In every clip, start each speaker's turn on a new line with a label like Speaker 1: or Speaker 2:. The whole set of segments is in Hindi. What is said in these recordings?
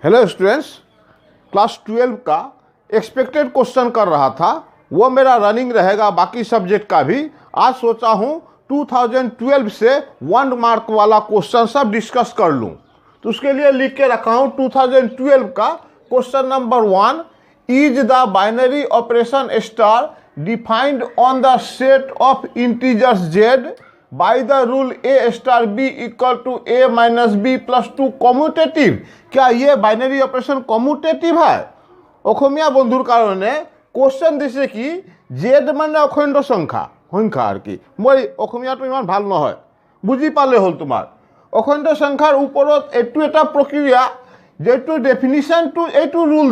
Speaker 1: हेलो स्टूडेंट्स, क्लास 12 का एक्सपेक्टेड क्वेश्चन कर रहा था। वो मेरा रनिंग रहेगा बाकी सब्जेक्ट का भी। आज सोचा हूँ 2012 से 1 मार्क वाला क्वेश्चन सब डिस्कस कर लूँ। तो उसके लिए लिख के रखा हूँ 2012 का question number 1। Is the binary operation star defined on the set of integers Z by the rule a star B equal to A minus B plus 2 commutative. क्या ये बाइनरी ऑपरेशन कम्यूटेटिव है? অসমীয়া বন্ধুর কারণে কোশ্চেন দিছে কি জেড মানে অখণ্ড সংখ্যা আর কি। মই অসমীয়াটো ইমান ভাল নহয়, বুজি পালে হ'ল। তোমাৰ অখণ্ড সংখ্যাৰ ওপৰত এইটো এটা প্ৰক্ৰিয়া, যেটো ডেফিনিশ্যনটো এইটো ৰুল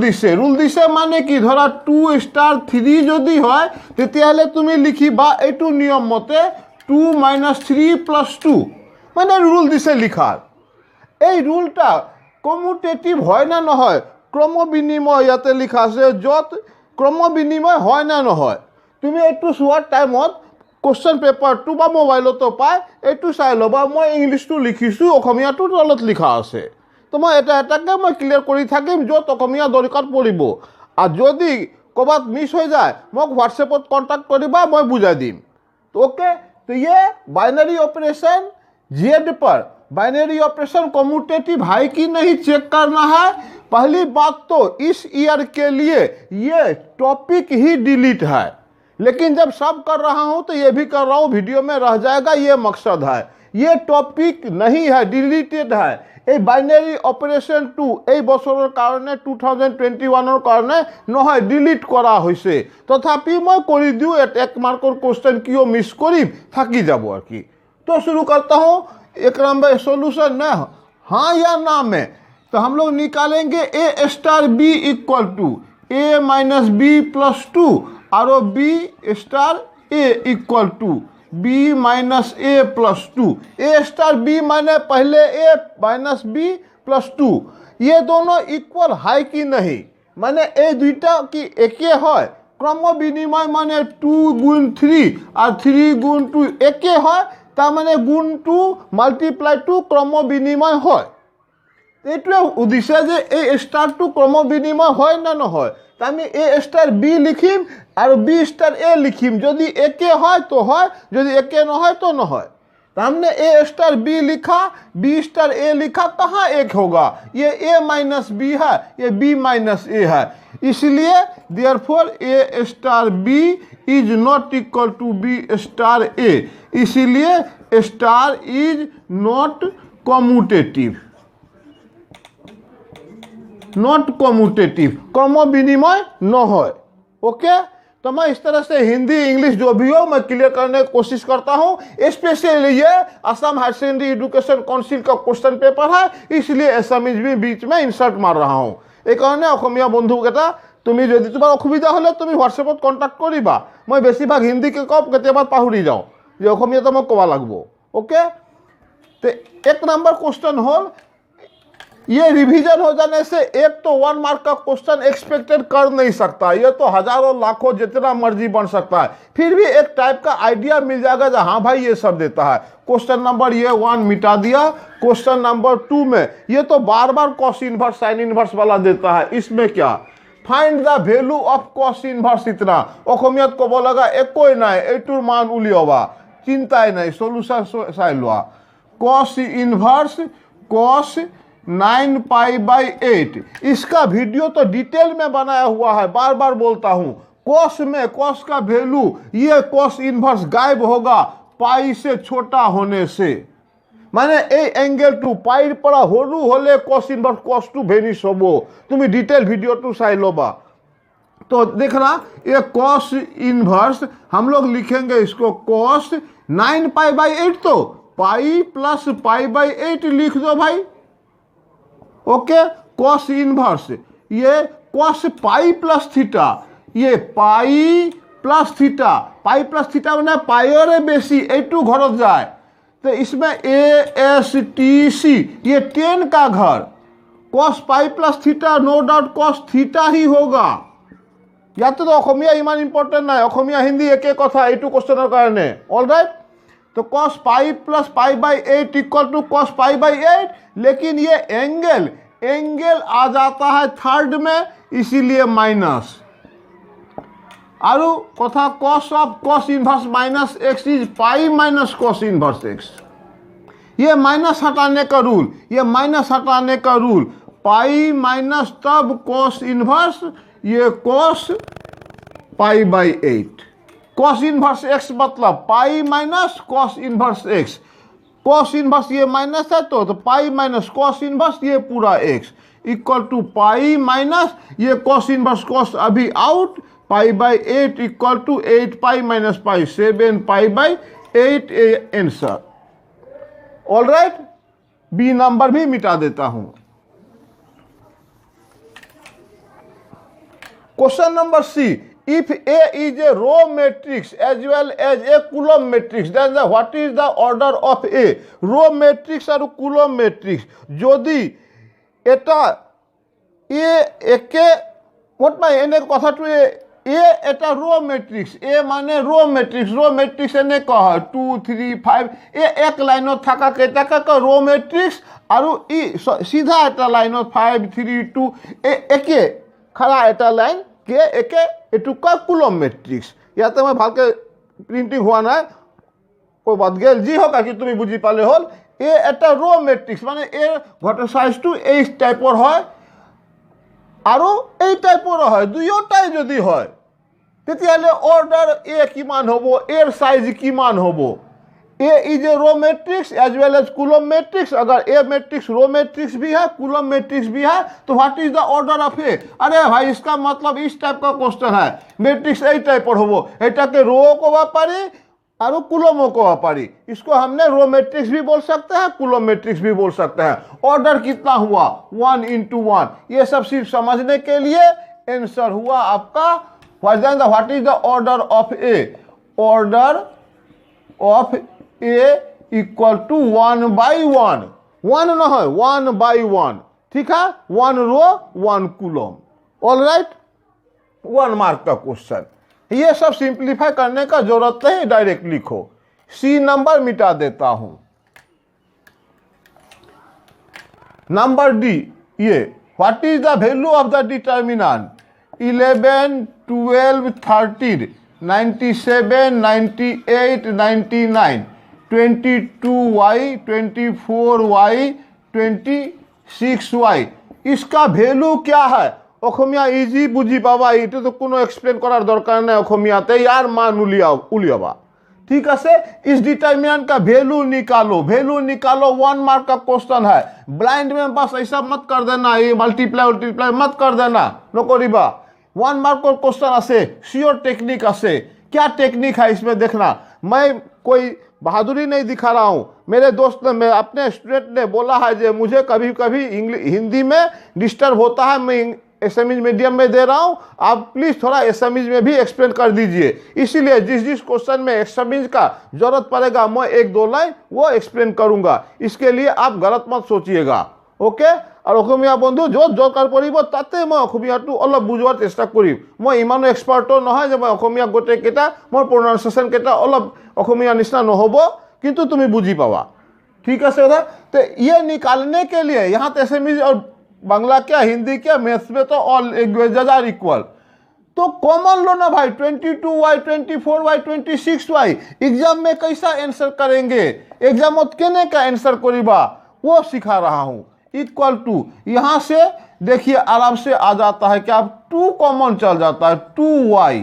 Speaker 1: দিছে মানে কি, ধৰা 2 ষ্টাৰ 3 যদি হয় তেতিয়াহ'লে তুমি লিখিবা এইটো নিয়ম মতে 2 - 3 + 2, মানে ৰুল দিছে লিখাৰ। এই ৰুলটা কমিউটেটিভ হয় না নহয়? ক্ৰম বিনিময় ইয়াতে লিখা আছে, য'ত ক্ৰম বিনিময় হয় না নহয় তুমি এইটো চোৱাৰ টাইমত কোশ্চেন পেপাৰটো বা মোবাইলতো পাই এইটো চাই ল'বা। মই ইংলিছটো লিখিছোঁ, অসমীয়াটো তলত লিখা আছে। তো মই এটা এটাকৈ মই ক্লিয়াৰ কৰি থাকিম য'ত অসমীয়া দৰকাৰ পৰিব। আৰু যদি ক'ৰবাত মিছ হৈ যায় মোক হোৱাটছএপত কণ্টেক্ট কৰিবা, মই বুজাই দিম। ओके, तो ये बाइनरी ऑपरेशन जेड पर बाइनरी ऑपरेशन कम्यूटेटिव है कि नहीं चेक करना है। पहली बात तो इस ईयर के लिए ये टॉपिक ही डिलीट है, लेकिन जब सब कर रहा हूँ तो ये भी कर रहा हूँ, वीडियो में रह जाएगा, ये मकसद है। ये टॉपिक नहीं है, डिलीटेड है। এই বাইনারি অপারেশনটো এই বছৰৰ কাৰণে 2021ৰ কাৰণে নহয়, ডিলিট কৰা হৈছে। তথাপি মই কৰি দিওঁ, 1 মাৰ্কৰ क्वेश्चन কিয় মিছ কৰিম, থাকি যাব আর কি। तो शुरू करता हूँ। 1 नंबर सोल्यूशन ना हाँ या ना में, तो हम लोग निकालेंगे A star B equal to A minus B plus 2 और B star A equal to B minus A plus 2। A star B माने पहले ए माइनस बी प्लस 2, ये दोनों इक्वल है कि नहीं, माने ए दुईटा की एके है। क्रम विनिमय माने 2 गुण 3 और 3 गुण 2 एके है, ता माने गुण 2 मल्टीप्लाई 2 क्रम विनिमय है। এইটোৱে উদ্দেশ্য যে এই ষ্টাৰটো ক্ৰম বিনিময় হয় না নহয়। তো আমি এ ষ্টাৰ বি লিখিম আৰু বি ষ্টাৰ এ লিখিম। যদি একে হয় তো হয়, যদি একে নহয় तो নহয়। तो हमने ए स्टार बी लिखा, बी स्टार ए लिखा, कहाँ एक होगा? ये ए माइनस बी है, ये बी माइनस ए है, इसलिए therefore A star B is not equal to B star A, इसीलिए star is not commutative, not commutative, क्रम विनिमय न हो। ओके, तो मैं इस तरह से हिंदी इंग्लिश जो भी हो मैं क्लियर करने की कोशिश करता हूँ। स्पेशली ये Assam higher secondary education council का क्वेश्चन पेपर है, इसलिए एसएमइज भी बीच में इंसर्ट मार रहा हूँ। এই কাৰণে অসমীয়া বন্ধুকেইটা তুমি যদি তোমাৰ অসুবিধা হ'লে তুমি হোৱাটছএপত কণ্টেক্ট কৰিবা। মই বেছিভাগ হিন্দীকে কওঁ, কেতিয়াবা পাহৰি যাওঁ যে অসমীয়াটো মোক ক'ব লাগিব। ओके, तो 1 नंबर क्वेश्चन হ'ল, ये रिवीजन हो जाने से एक तो 1 मार्क का क्वेश्चन एक्सपेक्टेड कर नहीं सकता, ये तो हजारों लाखों जितना मर्जी बन सकता है। फिर भी एक टाइप का आइडिया मिल जाएगा कि हाँ भाई ये सब देता है। क्वेश्चन नंबर ये 1 मिटा दिया। क्वेश्चन नंबर 2 में ये तो बार बार कॉस इनवर्स साइन इनवर्स वाला देता है, इसमें क्या find the value of cos inverse. इतना অসমীয়াত ক'ব লগা একোই নাই, এইটোৰ মান উলিয়াবা, চিন্তাই নাই, সলিউশন চাই লোৱা। कॉस इनवर्स कॉस 9π/8, इसका वीडियो तो डिटेल में बनाया हुआ है, बार बार बोलता हूँ। कॉस में कॉस का वैल्यू, ये कॉस इनवर्स गायब होगा पाई से छोटा होने से, माने ए एंगल टू पाई पड़ा होलू होले कॉस इनवर्स कॉस टू भेनिश होबो। तुम्हें डिटेल वीडियो टू चाई लोबा। तो देखना, ये कॉस इनवर्स हम लोग लिखेंगे इसको कॉस 9π/8, तो पाई प्लस π/8 लिख दो भाई। ओके, कॉस इनवर्स ये कॉस पाई प्लस थीटा, ये पाई प्लस थीटा, पाई प्लस थीटा मैंने पाइरे बेसी ए2 घर जाए, तो इसमें ए एस टी सी, ये 10 का घर, cos pi plus theta no doubt cos theta ही होगा। या तो অসমীয়া ইমান ইম্পর্টেন্ট নাই, অসমীয়া হিন্দি একে কথা এইটো কোশ্চেনৰ কাৰণে। অলৰাইট, तो cos pi plus π/8 equal to cos π/8, लेकिन ये एंगल एंगल आ जाता है थर्ड में, इसीलिए माइनस। आरु कथा cos of cos inverse minus X is pi minus cos inverse X. ये माइनस हटाने का रूल, ये माइनस हटाने का रूल, पाई माइनस तब कॉस इनवर्स, ये cos pi by 8। Cos inverse X मतलब pi minus cos inverse X. Cos inverse ये माइनस है तो पाई माइनस कॉस इनवर्स ये पूरा X equal to pi minus ये कॉस इनवर्स कॉस अभी out, pi by 8 equal to 8 pi minus pi 7 pi by 8 answer. All right, B number भी मिटा देता हूं। Question number C, if A is a row matrix as well as a column matrix, then what is the order of A? Row matrix और column matrix যদি এটা A একে মোট মানে এনে কথাটো A এটা रो मैट्रिक्स, A माने रो मैट्रिक्स, रो मैट्रिक्स एने कह 2 3 5 ए एक लाइनत थाका केटाका का रो मैट्रिक्स और इ सीधा एटा लाइनत 5 3 2 एके खड़ा एटा लाइन के एके एटुका कुलम मैट्रिक्स। या तो मैं भालके प्रिंटिंग हुआ ना कोई बात गेल जी होगा कि तुम्हें बुझी पाले होल। ए एटा रो मैट्रिक्स माने ए घट साइज टू ए टाइपर है आरो এই টাইপৰ হয়, দুয়োটাই যদি হয় তেতিয়াহলে অর্ডার এ কিমান হবো, এর সাইজ কিমান হবো। A is a row matrix as well as column matrix. अगर ए मैट्रिक्स रो मैट्रिक्स भी है कुलम मैट्रिक्स भी है तो what is the order of A. अरे भाई इसका मतलब इस टाइप का क्वेश्चन है, मैट्रिक्स এই টাইপৰ হবো, এটাকে रो को पारी और कुलमों को पारी। इसको हमने रो मैट्रिक्स भी बोल सकते हैं कुलम मैट्रिक्स भी बोल सकते हैं। ऑर्डर कितना हुआ 1 into 1, ये सब सिर्फ समझने के लिए आंसर हुआ आपका what is the order of A. Order of A equal to 1 by 1, 1 ना है 1 by 1, ठीक है, 1 रो 1 कुलम। ऑल राइट, 1 मार्क का क्वेश्चन। ये सब सिंप्लीफाई करने का जरूरत नहीं, डायरेक्ट लिखो। सी नंबर मिटा देता हूं। नंबर डी, ये what is the value of the determinant 11 12 13 97 98 99 22y 24y 26y। इसका वैल्यू क्या है অসমীয়া ইজি বুঝি পাবা, এটা তো কোনো এক্সপ্লেন করার দরকার নাই অসমীয়াতে, यार मान उलियाबा। ठीक है, इस डिटर्मिनेंट का वैल्यू निकालो, वैल्यू निकालो। 1 मार्क का क्वेश्चन है, ब्लाइंड में बस ऐसा मत कर देना, ये मल्टीप्लाई मत कर देना नकरिबा। 1 मार्क का क्वेश्चन आसे श्योर टेक्निक आसे। क्या टेक्निक है इसमें देखना, मैं कोई बहादुरी नहीं दिखा रहा हूँ। मेरे दोस्त ने, मैं अपने स्टूडेंट ने बोला है जो मुझे कभी कभी हिंदी में डिस्टर्ब होता है, मैं एसएमएस मीडियम में दे रहा हूं, आप प्लीज थोड़ा एसएमएस में भी एक्सप्लेन कर दीजिए। इसीलिए जिस क्वेश्चन में एसएमएस का जरूरत पड़ेगा मैं 1-2 लाइन वो एक्सप्लेन करूंगा, इसके लिए आप गलत मत सोचिएगा। ओके, और অসমীয়া বন্ধু য'ত দৰকাৰ পৰিব তাতে মই অসমীয়াটো অলপ বুজোৱাৰ চেষ্টা কৰিম। মই ইমানো এক্সপাৰ্টো নহয় যে মই অসমীয়া গোটেইকেইটা মোৰ প্ৰনাউন্সিয়েশ্যন কেইটা অলপ অসমীয়া নিচিনা নহ'ব, কিন্তু তুমি বুজি পাবা। ঠিক আছে দাদা, तो ये निकालने के लिए यहाँ तो एसएमएस और बांग्ला क्या हिंदी क्या मैथ्स में तो ऑल लैंग्वेजेस आर इक्वल, तो कॉमन लो ना भाई। 22y 24y 26y एग्जाम में कैसा आंसर करेंगे, एग्जाम में केने का आंसर करीबा वो सिखा रहा हूं। इक्वल टू यहां से देखिए आराम से आ जाता है, क्या 2 कॉमन चल जाता है, 2y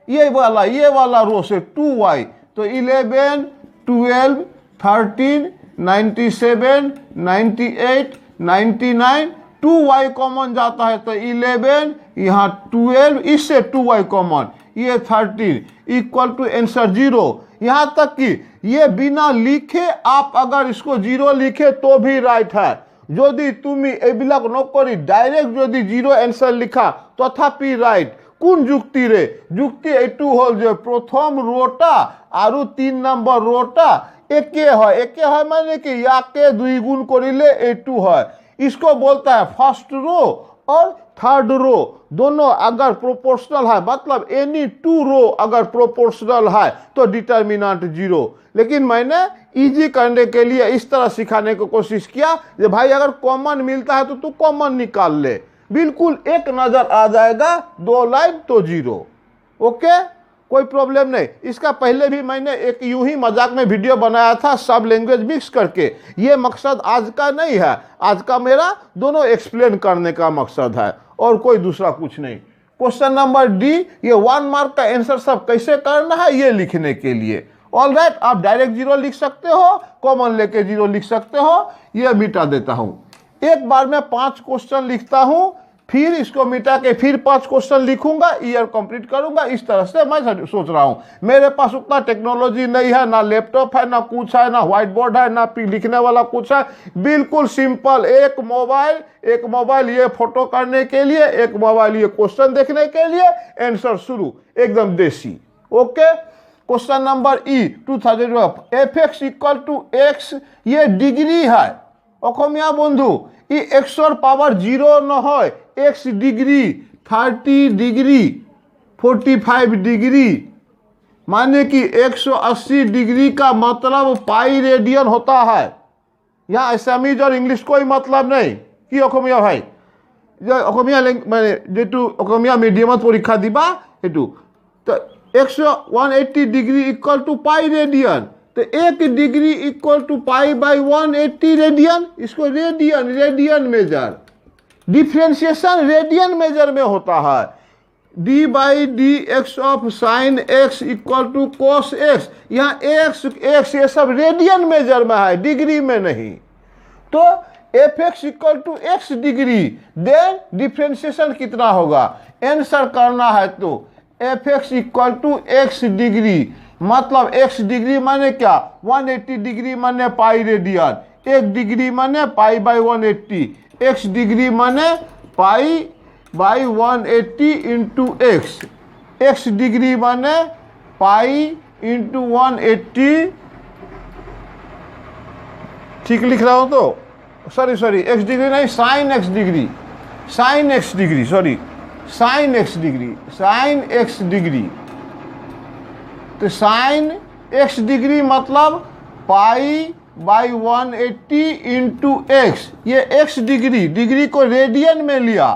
Speaker 1: ये वाला रो से 2y, तो 11 12 13 97 98 99 2y कॉमन जाता है, तो 11 यहाँ 12 इससे 2y कॉमन, ये 13 इक्वल टू आंसर 0। यहाँ तक कि ये बिना लिखे आप अगर इसको 0 लिखे तो भी राइट है। যদি তুমি এইবিলাক নকৰি ডাইরেক্ট যদি 0 आंसर লিখা তথাপি রাইট। কোন যুক্তি রে, যুক্তি এইটো হল যে প্রথম রোটা আর 3 নম্বৰ রোটা একে হয় মানে কি ইয়াকে 2 গুণ করিলে এইটো হয়। इसको बोलता है फर्स्ट रो और थर्ड रो दोनों अगर प्रोपोर्शनल है, मतलब एनी टू रो अगर प्रोपोर्शनल है तो डिटर्मिनेंट 0। लेकिन मैंने इजी करने के लिए इस तरह सिखाने की कोशिश किया कि भाई अगर कॉमन मिलता है तो तू कॉमन निकाल ले, बिल्कुल एक नजर आ जाएगा, 2 लाइन तो 0। ओके, कोई प्रॉब्लम नहीं। इसका पहले भी मैंने एक यूं ही मजाक में वीडियो बनाया था सब लैंग्वेज मिक्स करके। ये मकसद आज का नहीं है, आज का मेरा दोनों एक्सप्लेन करने का मकसद है और कोई दूसरा कुछ नहीं। क्वेश्चन नंबर डी, ये 1 मार्क का आंसर सब कैसे करना है ये लिखने के लिए। ऑल राइट, आप डायरेक्ट 0 लिख सकते हो, कॉमन लेके 0 लिख सकते हो। ये मिटा देता हूं, एक बार में 5 क्वेश्चन लिखता हूं, फिर इसको मिटा के फिर 5 क्वेश्चन लिखूंगा, ईयर कंप्लीट करूंगा। इस तरह से मैं सोच रहा हूं। मेरे पास उतना टेक्नोलॉजी नहीं है, ना लैपटॉप है, ना कुछ है, ना व्हाइट बोर्ड है, ना लिखने वाला कुछ है। बिल्कुल सिंपल, एक मोबाइल ये फोटो करने के लिए, एक मोबाइल ये क्वेश्चन देखने के लिए, आंसर शुरू, एकदम देसी। Okay, question number E 2012, f equal to x, ये डिग्री है अखमिया बंधु। ये एक्सर पावर 0 न हो, एक्स डिग्री 30 डिग्री 45 डिग्री, माने कि 180 डिग्री का मतलब पाई रेडियन होता है। यहाँ असमीज और इंग्लिश कोई मतलब नहीं कि अखमिया भाई अखमिया माने जेटू अखमिया मीडियम परीक्षा दिबा हेतु तो 180 degree equal to pi radian, तो 1 degree equal to pi by 180 radian. इसको radian measure, differentiation radian measure में होता है। D by D x of sine X equal to cos X, यहाँ एक्स ये सब रेडियन मेजर में है, डिग्री में नहीं। तो f x equal to x degree, then differentiation कितना होगा, आंसर करना है। तो f x equal to x degree, मतलब एक्स डिग्री माने क्या, 180 डिग्री माने पाई रेडियन, 1 डिग्री माने पाई बाई 180, एक्स डिग्री माने pi by 180 into x, x degree माने पाई इंटू 180। ठीक लिख रहा हूं तो सॉरी एक्स डिग्री नहीं, sine x degree, sine x degree, sorry sine x degree, sine x degree. तो साइन एक्स डिग्री मतलब पाई बाई 180 इंटू एक्स, ये एक्स डिग्री को रेडियन में लिया।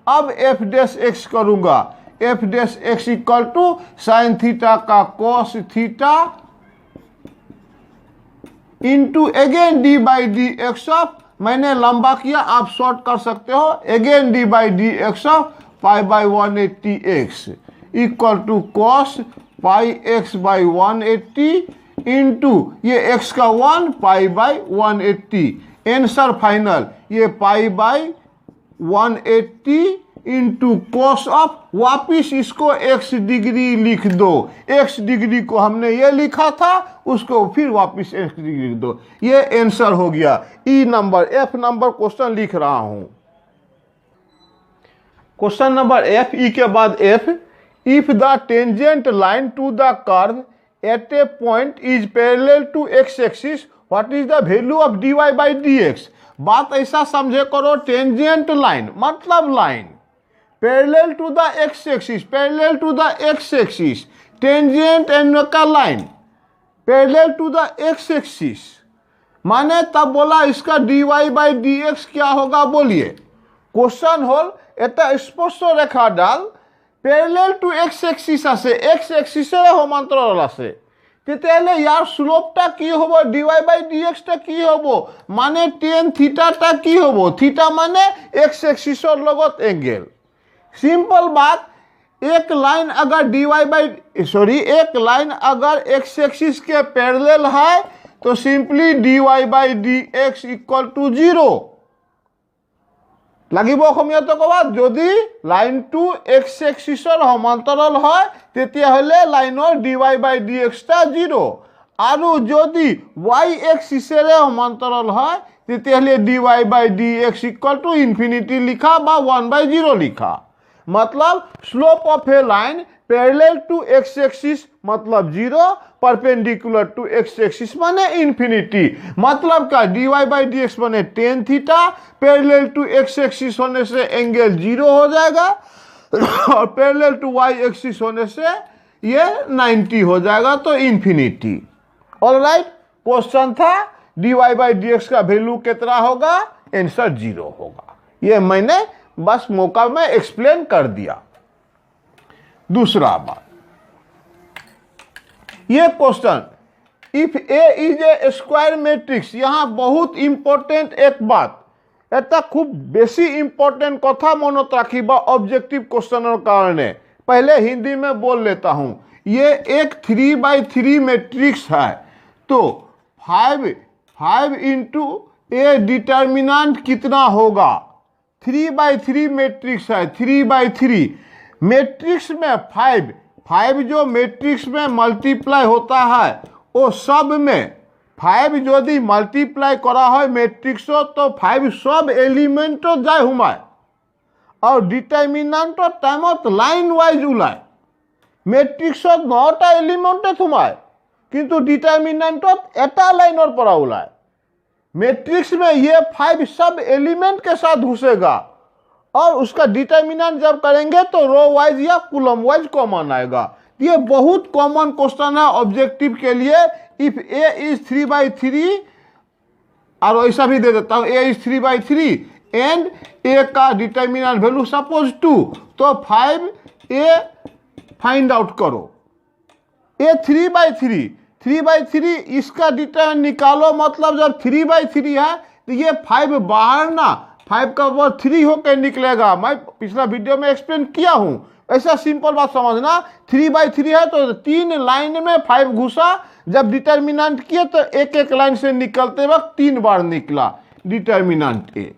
Speaker 1: अब एफ डैश एक्स करूंगा, f dash x equal to sine theta का cos theta into again d by D x of, मैंने लंबा किया आप शॉर्ट कर सकते हो, again d by D x of pi by 180 x equal to cos pi x by 180 into ये एक्स का 1 पाई बाई 180। आंसर फाइनल ये pi by 180 into cos of, वापिस इसको एक्स डिग्री लिख दो। एक्स डिग्री को हमने ये लिखा था, उसको फिर वापिस एक्स डिग्री लिख दो। ये आंसर हो गया। E number, F number question लिख रहा हूं। क्वेश्चन नंबर एफ, ई के बाद F, if the tangent line to the curve at a point is parallel to x axis, what is the value of dy by dx। बात ऐसा समझे करो, टेंजेंट लाइन मतलब line parallel to the X axis, parallel to the X axis, tangent end का line parallel to the X axis, माने तब बोला इसका dy बाई dx क्या होगा बोलिए। क्वेश्चन होल এটা স্পর্শ রেখা ডাল প্যারালাল টু এক্স এক্সিস আছে, এক্স এক্সিসের সমান্তরাল আছে, তেতিয়াহলে ইয়ার স্লোপটা কি হব, dy বাই dxটা কি হব, মানে tan থিটাটা কি হব, থিটা মানে এক্স এক্সিসের লগত एंगल। सिंपल बात, एक लाइन अगर एक लाइन अगर एक्स एक्सिस के पैरेलल है तो simply dy by dx equal to 0 লাগিব। অসমীয়াটো কবা, যদি লাইনটো এক্স এক্সিসৰ সমান্তৰাল হয় তেতিয়াহলে লাইনৰ dy বাই dxটা 0, আৰু যদি y এক্সিসেৰে সমান্তৰাল হয় তেতিয়াহলে dy by dx equal to infinity লিখা বা 1/0 লিখা। मतलब slope of a line parallel to x axis मतलब 0, परपेंडिकुलर टू एक्स एक्सिस माने इन्फिनिटी। मतलब क्या, dy बाई डी एक्स बने tan theta, parallel to x axis होने से एंगल 0 हो जाएगा और पैरेलल टू वाई एक्सिस होने से ये 90 हो जाएगा, तो इन्फिनिटी। ऑलराइट, क्वेश्चन था dy बाई डी एक्स का वैल्यू कितना होगा, आंसर 0 होगा। ये मैंने बस मौका में एक्सप्लेन कर दिया। दूसरा बात, ये question, if A is A square matrix, यहां बहुत इंपॉर्टेंट एक बात, এটা খুব বেশি ইম্পর্টেন্ট কথা মনত রাখিবা ऑब्जेक्टिव क्वेश्चन कारण। पहले हिंदी में बोल लेता हूं। ये एक 3x3 मैट्रिक्स है, तो 5 इंटू ए डिटर्मिनेंट कितना होगा। 3x3 मैट्रिक्स है, 3x3 मैट्रिक्स में 5 जो मैट्रिक्स में मल्टीप्लाई होता है वो सब में 5 यदि मल्टीप्लाई करा है मैट्रिक्सो तो 5 सब एलिमेंटो जाए हुमाय और डिटर्मिनेंटो टाइमत लाइन वाइज उलाय। मैट्रिक्सो 9टा एलिमेंटे थुमाय किंतु डिटर्मिनेंटो एटा लाइनर पर उलाय। मैट्रिक्स में ये 5 सब एलिमेंट के साथ घुसेगा और उसका डिटर्मिनेंट जब करेंगे तो रो वाइज या कॉलम वाइज कॉमन आएगा। ये बहुत कॉमन क्वेश्चन है ऑब्जेक्टिव के लिए। इफ ए इज 3x3, और ऐसा भी दे देता हूं, ए इज 3x3 एंड ए का डिटर्मिनेंट वैल्यू सपोज 2, तो 5a फाइंड आउट करो। ए 3x3 इसका डिटर्मिनेंट निकालो, मतलब जब 3x3 है तो ये 5 बाहर ना 5 का वर्ग 3 होकर निकलेगा। मैं पिछला वीडियो में एक्सप्लेन किया हूं। ऐसा सिंपल बात समझना, 3x3 है तो 3 लाइन में 5 घुसा, जब डिटर्मिनेंट किए तो एक एक लाइन से निकलते वक्त 3 बार निकला डिटर्मिनेंट ए।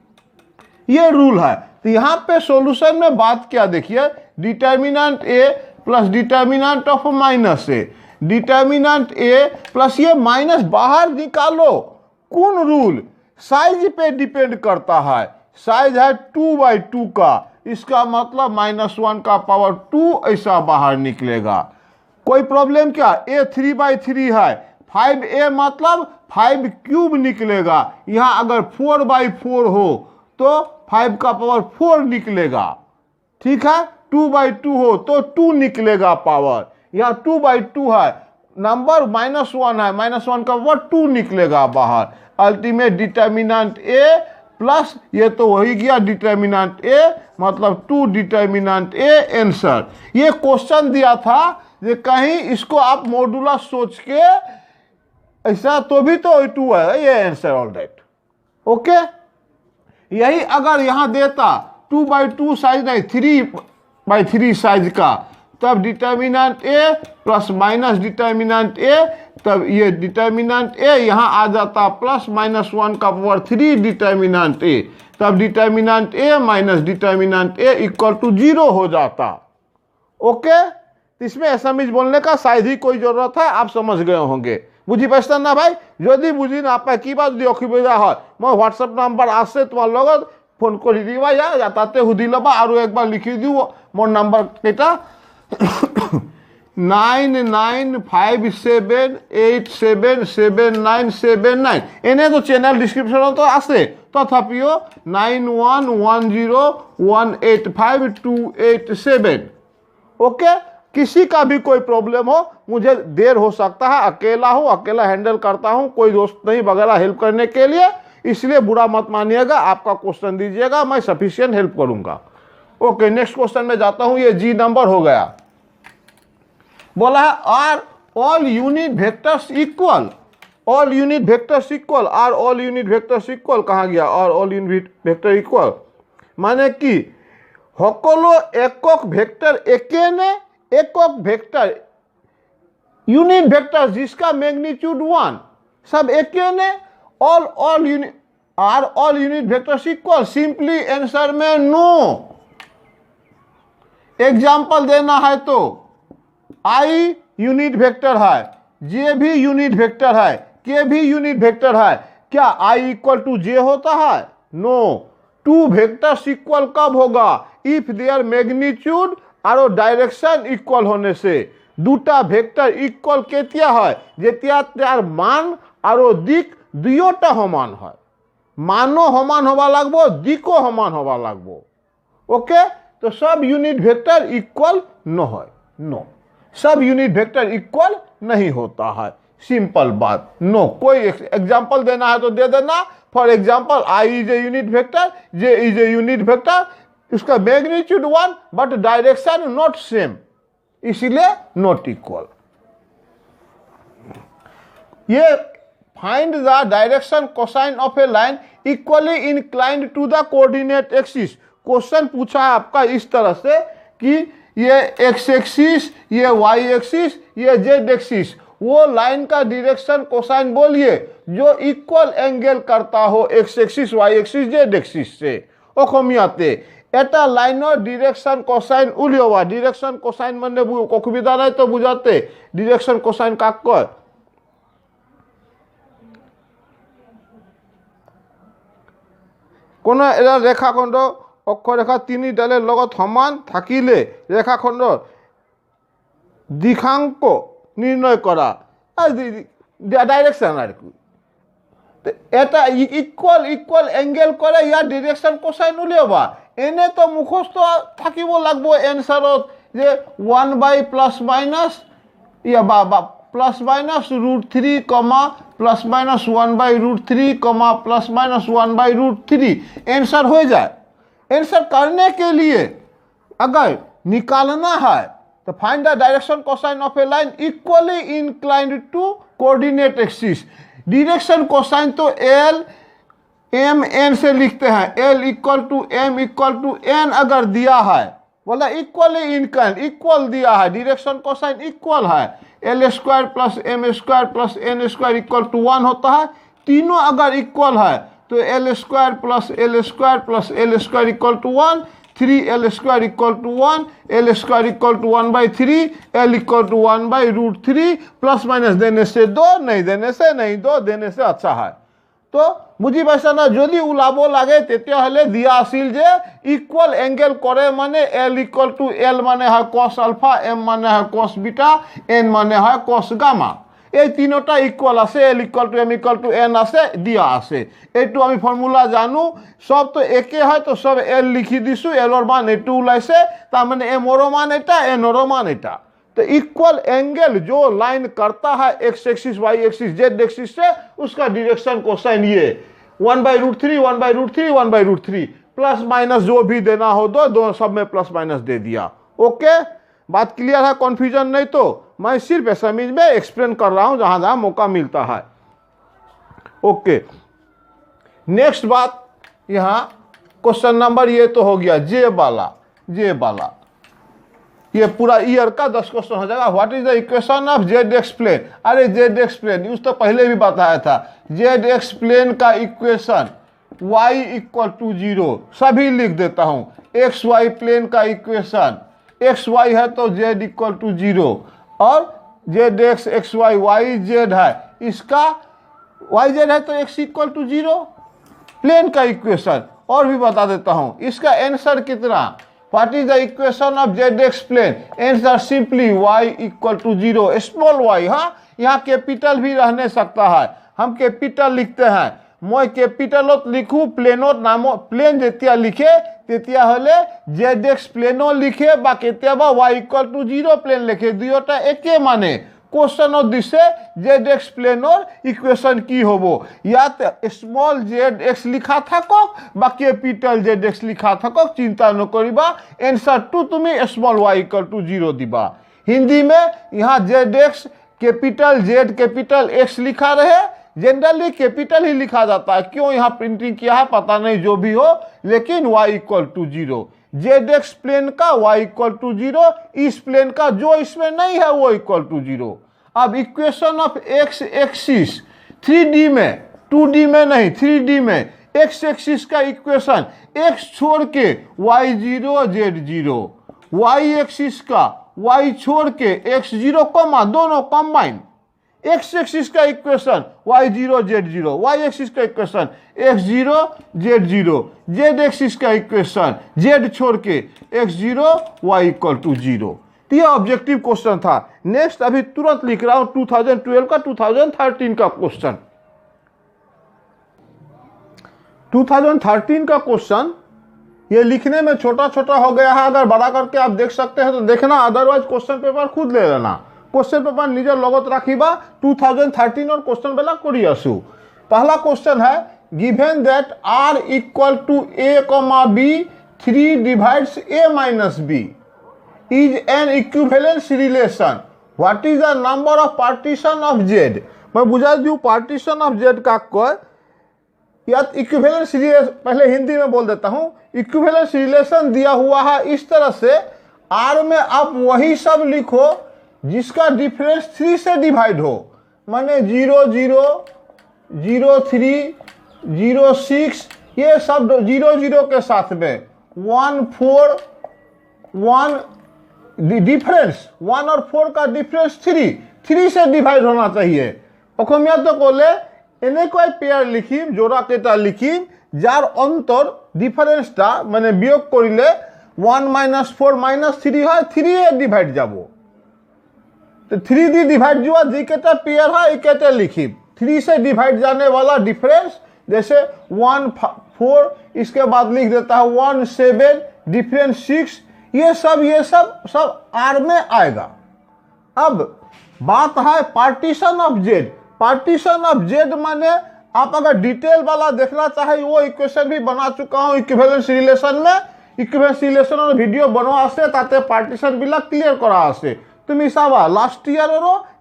Speaker 1: ये रूल है। तो यहाँ पे सॉल्यूशन में बात क्या देखिए, determinant A plus determinant of minus A, determinant A plus ये माइनस बाहर निकालो। कौन रूल, साइज पे डिपेंड करता है। साइज है 2x2 का, इसका मतलब -1 का पावर 2 ऐसा बाहर निकलेगा। कोई प्रॉब्लम क्या, ए 3x3 है, 5a मतलब 5 क्यूब निकलेगा। यहाँ अगर 4x4 हो तो 5 का पावर 4 निकलेगा। ठीक है, 2x2 हो तो 2 निकलेगा पावर। यहाँ 2x2 है, नंबर -1 है, -1 का पावर 2 निकलेगा बाहर। अल्टीमेट डिटर्मिनेंट ए प्लस ये तो वही गया डिटर्मिनेंट ए, मतलब 2 डिटर्मिनेंट ए आंसर। ये क्वेश्चन दिया था कि कहीं इसको आप मॉडुलस सोच के ऐसा, तो भी तो 2 है ये आंसर। Alright, okay. यही अगर यहाँ देता 2x2 साइज नहीं 3x3 साइज का, तब determinant A plus minus determinant A, तब ये डिटर्मिनेंट ए यहाँ आ जाता प्लस -1 का पावर 3 डिटर्मिनेंट ए, तब determinant A minus determinant A equal to 0 हो जाता। ओके, इसमें एसएमएस बोलने का शायद ही कोई जरूरत है, आप समझ गए होंगे। बुझी पाइछता ना भाई, যদি বুঝি না পায় কি বাদ দিয়ে অসুবিধা হয়, মই হোয়াটসঅ্যাপ নাম্বার আছে তোমার লগত ফোন করে দিবা, যা তাতে সুধি লবা আৰু একবার লিখি দিও মোর নাম্বার কেটা 9957877979। এনে তো চ্যানেল ডিসক্রিপশন তো আছে, তথাপিও 9110185287। ओके, किसी का भी कोई प्रॉब्लम हो, मुझे देर हो सकता है, अकेला हूँ, अकेला हैंडल करता हूँ, कोई दोस्त नहीं वगैरह हेल्प करने के लिए, इसलिए बुरा मत मानिएगा। आपका क्वेश्चन दीजिएगा, मैं सफिशिएंट हेल्प करूंगा। ओके, नेक्स्ट क्वेश्चन में जाता हूँ। ये जी नंबर हो गया। बोला है are all unit vectors equal, all unit vectors equal, are all unit vectors equal कहाँ गया, are all unit vector equal माने कि সকলো একক वेक्टर एके ने एকক वेक्टर यूनिट वेक्टर जिसका मैग्नीट्यूड 1 सब एके ने, all unit are all unit vectors equal, simply answer में नो। एग्जाम्पल देना है तो आई यूनिट वेक्टर है, जे भी यूनिट वेक्टर है, के भी यूनिट वेक्टर है, क्या आई इक्वल टू जे होता है, नो। 2 वेक्टर्स इक्वल कब होगा, इफ देयर मैग्नीट्यूड और डायरेक्शन इक्वल होने से। দুটা ভেক্টর ইকুয়াল কেতিয়া হয়, যেতিয়া তার মান আৰু দিক দুয়োটা সমান হয়। মানো সমান হবা লাগব, দিকো সমান হবা লাগব। ओके, तो सब यूनिट वेक्टर इक्वल न है, नो, सब यूनिट वेक्टर इक्वल नहीं होता है, सिंपल बात, नो। कोई एग्जांपल देना है तो दे देना। For example I is a unit vector, J is a unit vector, उसका magnitude 1 but direction not same, इसलिए नॉट इक्वल। ये find the direction cosine of a line equally inclined to the coordinate axis. Question पूछा है आपका इस तरह से कि ये एक्स एक्सिस, ये वाई एक्सिस, ये जेड एक्सिस, वो लाइन का डायरेक्शन कोसाइन बोलिए जो इक्वल एंगल करता हो X axis, y axis, Z axis से। অসমীয়াতে এটা লাইনৰ ডিরেকশন কোসাইন উলিওৱা। ডিরেকশন কোসাইন মানে অসুবিধা নাই তো বুঝাতে, ডিরেকশন কোসাইন কাক কয়? কোনো এটা রেখাখণ্ড অক্ষরেখা তিনি ডালের লগত সমান থাকিলে রেখাখণ্ডৰ দিশাঙ্ক নির্ণয় করা, ডাইরেকশন আর কি। এটা ইকুয়াল ইকুয়াল এঙ্গেল করে ইয়ার ডিরেকশন কোসাইন উলিয়াবা। এনে তো মুখস্থ থাকিব লাগব এনসারত যে 1 বাই প্লাস মাইনাস ইয়া বা প্লাস মাইনাস √3 कमा प्लस माइनस 1 बाई √3 कमा प्लस माइनस 1 बाई √3 आंसर हो जाए। आंसर करने के लिए अगर निकालना है तो find the direction cosine of a line equally inclined to coordinate axis. Direction cosine तो एल एम एन से लिखते हैं, l equal to m equal to n अगर दिया है, बोला इक्वली इंक्लाइंड, इक्वल दिया है, डायरेक्शन कोसाइन इक्वल है, l square plus m square plus n square equal to 1 होता है। तीनों अगर इक्वल है तो l square plus l square equal to 1, 3 l square equal to 1, l square equal to 1/3, l equal to 1/√3, plus minus देने से 2, नहीं देने से नहीं, 2 देने से अच्छा है। तो बुझी पाइसा ना, যদি ওলাব লাগে তেতিয়াহ'লে দিয়া আছিল যে ইকুয়াল এঙ্গেল করে মানে এল ইকুয়াল টু এল মানে হয় কস আলফা, এম মানে হয় কস বিটা, এন মানে হয় কস গামা। এই তিনটা ইকুয়াল আছে, L equal to M equal to N আছে, দিয়া আছে। এইটো আমি ফর্মুলা জানো, সব তো একে হয় তো সব এল লিখি দিছো, এলর মান এইটো ওলাইছে, তার মানে এমর মান এটা, এনর মান এটা। तो इक्वल एंगल जो लाइन करता है x axis, y axis, Z axis से, उसका डायरेक्शन कोसाइन ये 1/√3 1/√3 1/√3, प्लस माइनस जो भी देना हो दो सब में प्लस माइनस दे दिया। ओके, बात क्लियर है? कॉन्फ्यूजन नहीं तो मैं सिर्फ एसाइनमेंट में एक्सप्लेन कर रहा हूं जहां जहां मौका मिलता है। ओके, नेक्स्ट बात, यहां क्वेश्चन नंबर ये तो हो गया जे वाला, ये पूरा ईयर का 10 क्वेश्चन हो जाएगा। What is the equation of z x plane? अरे जेड एक्स प्लेन यूज तो पहले भी बताया था। जेड एक्स प्लेन का इक्वेशन y इक्वल टू 0, सभी लिख देता हूं। एक्स वाई प्लेन का इक्वेशन एक्स वाई है तो जेड इक्वल टू 0, और z x x y y z है, इसका वाई जेड है तो एक्स इक्वल टू 0 प्लेन का इक्वेशन। और भी बता देता हूं इसका आंसर कितना। What is the equation of ZX plane? Answer simply y equal to 0, small y। हाँ, यहाँ कैपिटल भी रहने सकता है, हम कैपिटल लिखते हैं। मैं कैपिटल लिखू, प्लेनोट नामो प्लेन जेतिया लिखे तेतिया हले ZX प्लेनो लिखे बा केतियाबा y इक्वल टू 0 प्लेन लिखे, दुयोटा एके माने। क्वेश्चन दिसे ZX प्लेनर इक्वेशन की होबो, या स्मॉल ZX लिखा थाको बा कैपिटल ZX लिखा थाको, चिंता न करिबा। आंसर टू तुम्हें स्मॉल y इक्वल टू 0 दिबा। हिंदी में यहाँ ZX capital Z capital X लिखा रहे, जनरली कैपिटल ही लिखा जाता है, क्यों यहाँ प्रिंटिंग किया है पता नहीं, जो भी हो, लेकिन y equal to 0। ZX plane का y इक्वल टू 0, इस प्लेन का जो इसमें नहीं है वो इक्वल टू 0। अब equation of x axis 3D में, 2D में नहीं, 3D में x एक्सिस का इक्वेशन x छोड़ के y0 z0, y एक्सिस का y छोड़ के x0 कॉमा दोनों कंबाइन, एक्स एक्सिस का equation y0 z0, y axis का equation x0 z0, z axis का इक्वेशन z छोड़ के x0 y इक्वल टू 0। तो ये ऑब्जेक्टिव क्वेश्चन था। नेक्स्ट अभी तुरंत लिख रहा हूं 2012 का 2013 का क्वेश्चन। 2013 का क्वेश्चन ये लिखने में छोटा छोटा हो गया है, अगर बड़ा करके आप देख सकते हैं तो देखना, अदरवाइज क्वेश्चन पेपर खुद ले लेना। क्वेश्चन पेपर निजर लगत रखिबा 2013 और क्वेश्चन बेला कोरियसु। पहला क्वेश्चन है given that r equal to a, b 3 divides a minus b is an equivalence relation. What is the number of partition of Z? मैं बुझा दूं पार्टीशन ऑफ Z का कोई या इक्विवेलेंस रिलेशन, पहले हिंदी में बोल देता हूं। इक्विवेलेंस रिलेशन दिया हुआ है इस तरह से, R में आप वही सब लिखो जिसका डिफरेंस 3 से डिवाइड हो, माने 0 0 0 3 0 6, ये सब 0 0 के साथ में 1 4 1 डिफरेंस 1 और 4 का डिफरेंस 3 से डिवाइड होना चाहिए। अखमिया तो बोले एने कोई पेयर लिखिम, जोड़ा केटा लिखिम जार अंतर डिफरेंसटा माने वियोग करिले 1 - 4 - 3 है, 3 ए डिवाइड जाबो तो 3 दी डिवाइड जुआ जी केटा पेयर है इकेटा लिखिम। 3 से डिवाइड जाने वाला डिफरेंस जैसे 1 4, इसके बाद लिख देता है 1 7 डिफरेंस 6, ये सब आर में आएगा। अब बात है partition of Z. Partition of Z माने आप अगर डिटेल वाला देखना चाहे वो इक्वेशन भी बना चुका हूं इक्विवेलेंस रिलेशन में। इक्विवेलेंस रिलेशन और वीडियो बनवा आसे ताते पार्टीशन बिला क्लियर करा आसे। तुम हिसाबा लास्ट ईयर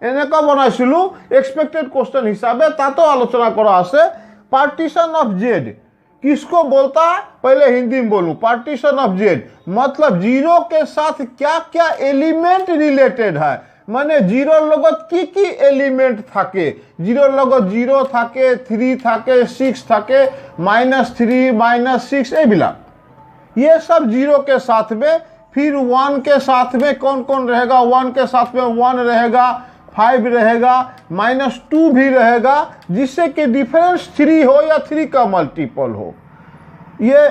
Speaker 1: एने का बनाइसिलु एक्सपेक्टेड क्वेश्चन हिसाबे तातो आलोचना करा आसे। पार्टीशन ऑफ जेड किसको बोलता है, पहले हिंदी में बोलूं। पार्टीशन ऑफ जेड मतलब जीरो के साथ क्या क्या एलिमेंट रिलेटेड है, माने जीरो लगत की एलिमेंट थाके, जीरो लगत 0 थाके 3 थाके 6 थाके -3 -6 ए बिला, ये सब जीरो के साथ में। फिर 1 के साथ में कौन कौन रहेगा, 1 के साथ में 1 रहेगा, 5 रहेगा, -2 भी रहेगा, जिससे कि डिफरेंस 3 हो या 3 का मल्टीपल हो। ये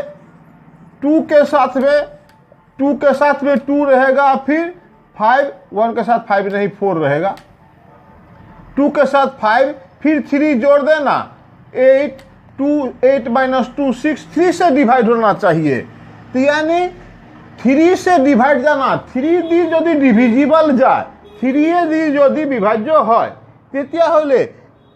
Speaker 1: 2 के साथ में 2 रहेगा, फिर 5, 1 के साथ 5 नहीं 4 रहेगा, 2 के साथ 5, फिर 3 जोड़ देना 8 2 8 -2 6, 3 से डिवाइड होना चाहिए। तो यानी 3 से डिवाइड जाना, 3 दी यदि डिविजिबल जाए, 3 दी यदि विभाज्य है तेतिया होले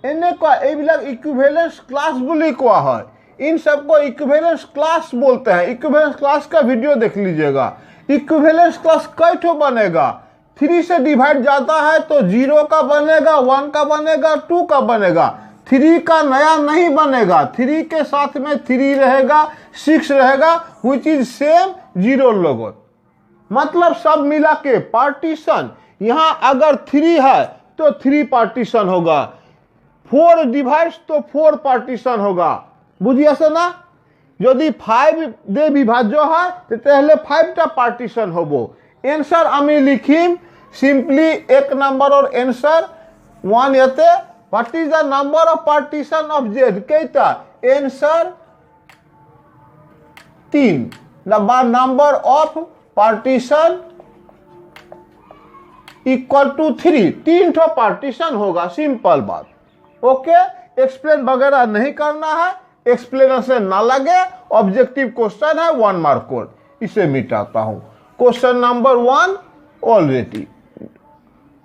Speaker 1: एने का एबिलक इक्विवेलेंस क्लास बोली कोआ है। इन सबको इक्विवेलेंस क्लास बोलते हैं। इक्विवेलेंस क्लास का वीडियो देख लीजिएगा। इक्विवेलेंस क्लास कई ठो बनेगा, 3 से डिवाइड जाता है तो 0 का बनेगा, 1 का बनेगा, 2 का बनेगा, 3 का नया नहीं बनेगा। 3 के साथ में 3 रहेगा, 6 रहेगा, व्हिच इज सेम 0 लोगो, मतलब सब मिला के पार्टीशन। यहां अगर 3 है तो 3 पार्टीशन होगा, 4 डिवाइड्स तो 4 पार्टीशन होगा, बुझिए से ना। यदि 5 दे विभाज्य है तो पहले 5 टा पार्टीशन होबो। आंसर আমি লিখিম सिंपली एक नंबर और आंसर 1 येते। What is the number of partition of Z, केटा answer 3। Number of partition equal to 3 ठो पार्टीशन होगा, सिंपल बात। ओके, एक्सप्लेन वगैरह नहीं करना है, एक्सप्लेनेशन ना लगे, ऑब्जेक्टिव क्वेश्चन है 1 मार्क कोड, इसे मिटाता हूं। Question number 1 already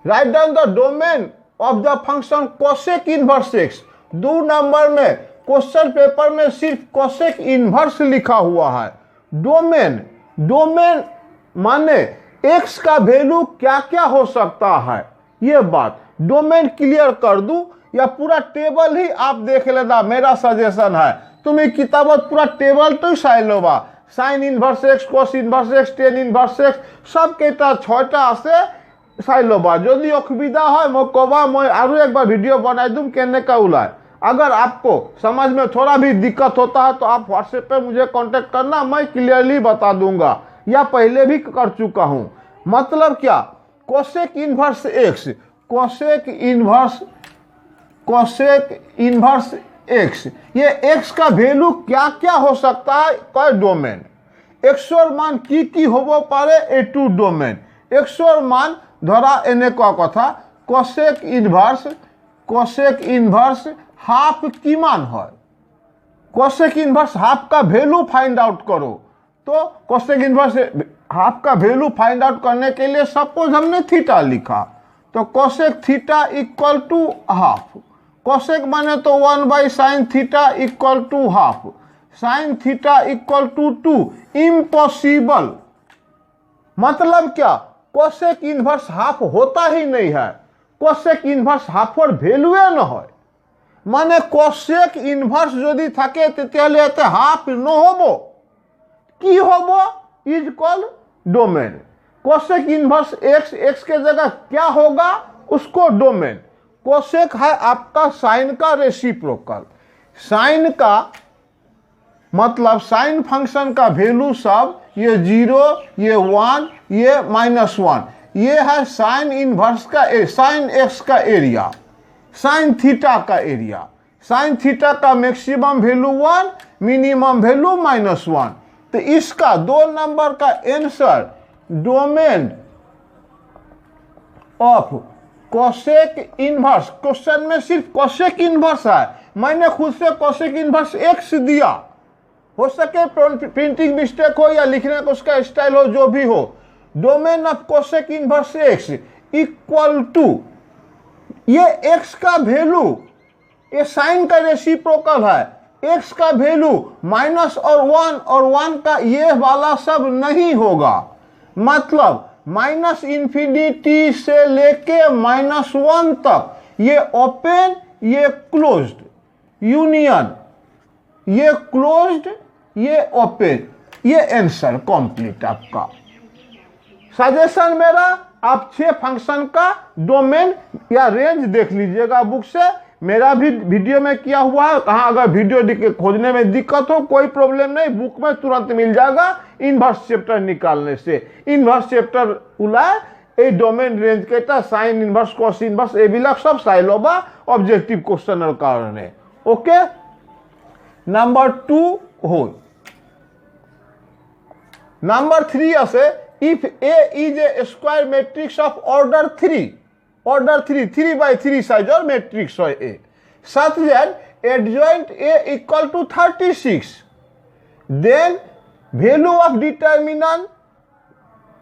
Speaker 1: write down the domain of the function cosec inverse x. 2 number में क्वेश्चन पेपर में सिर्फ कोसेक इनवर्स लिखा हुआ है। डोमेन माने एक्स का वैल्यू क्या क्या हो सकता है, ये बात डोमेन क्लियर कर दूं या पूरा टेबल ही आप देख लेना, मेरा सजेशन है। तुम्हें किताबत पूरा टेबल तो साइलोबा, sine inverse X, cos inverse X, tan inverse X सब केटा 6टा से साइलोबा। यदि असुविधा है मैं कहबा, मैं आरो एक बार वीडियो बना दूं केने का उलाय। अगर आपको समझ में थोड़ा भी दिक्कत होता है तो आप व्हाट्सएप पे मुझे कांटेक्ट करना, मैं क्लियरली बता दूंगा, या पहले भी कर चुका हूं। मतलब क्या, cosec inverse x, cosec inverse X, ये एक्स का वैल्यू क्या क्या हो सकता है, कई डोमेन। एक्स और मान की होबो पारे ए 2 डोमेन, एक्स मान ধরা এনেকুৱা কথা কোসেক ইনভার্স हाफ किमान है। कोसेक इनवर्स हाफ का वैल्यू फाइंड आउट करो। तो कोसेक इनवर्स हाफ का वैल्यू फाइंड आउट करने के लिए सपोज हमने थीटा लिखा, तो cosec theta equal to half. Cosec माने तो 1/sin theta equal to half, sine theta equal to 2। Impossible मतलब क्या, कोसेक इनवर्स हाफ होता ही नहीं है। कोसेक इनवर्स हाफर वैल्यूए न है, माने कोसेक इनवर्स यदि थाके तेतियाले एते हाफ নহব की होबो is called domain. Cosec inverse x के जगह क्या होगा, उसको डोमेन। कोसेक है आपका साइन का रेसिप्रोकल। साइन का मतलब साइन फंक्शन का वैल्यू सब ये 0, ये 1, ये -1, ये है साइन इनवर्स का साइन एक्स का एरिया, साइन थीटा का एरिया। साइन थीटा का मैक्सिमम वैल्यू 1, मिनिमम वैल्यू -1। तो इसका 2 नंबर का answer domain of cosec inverse. Question में सिर्फ कोसेक इनवर्स है, मैंने खुद से कोसेक इनवर्स एक्स दिया। हो सके प्रिंटिंग मिस्टेक हो या लिखने का उसका स्टाइल हो, जो भी हो। Domain of cosec inverse x equal to ये एक्स का वैल्यू, ये साइन का रेसिप्रोकल है, एक्स का वैल्यू माइनस और 1 का ये वाला सब नहीं होगा। मतलब -∞ से लेके -1 तक ये ओपन, ये क्लोज्ड, यूनियन, ये क्लोज्ड, ये ओपन, ये आंसर कंप्लीट आपका। सजेशन मेरा, आप 6 फंक्शन का डोमेन या रेंज देख लीजिएगा बुक से। मेरा भी वीडियो में किया हुआ है, कहाँ अगर वीडियो खोजने में दिक्कत हो कोई प्रॉब्लम नहीं, बुक में तुरंत मिल जाएगा इनवर्स चैप्टर निकालने से। इनवर्स चैप्टर उलाय ए डोमेन रेंज केटा साइन इनवर्स कॉस इनवर्स एबिलक सब साइलोबा ऑब्जेक्टिव क्वेश्चन कारण। ओके, नंबर 2 हो। नंबर 3 আছে if A is a square matrix of order 3 3/3 size or matrix है A, such that adjoint A equal to 36, then value of determinant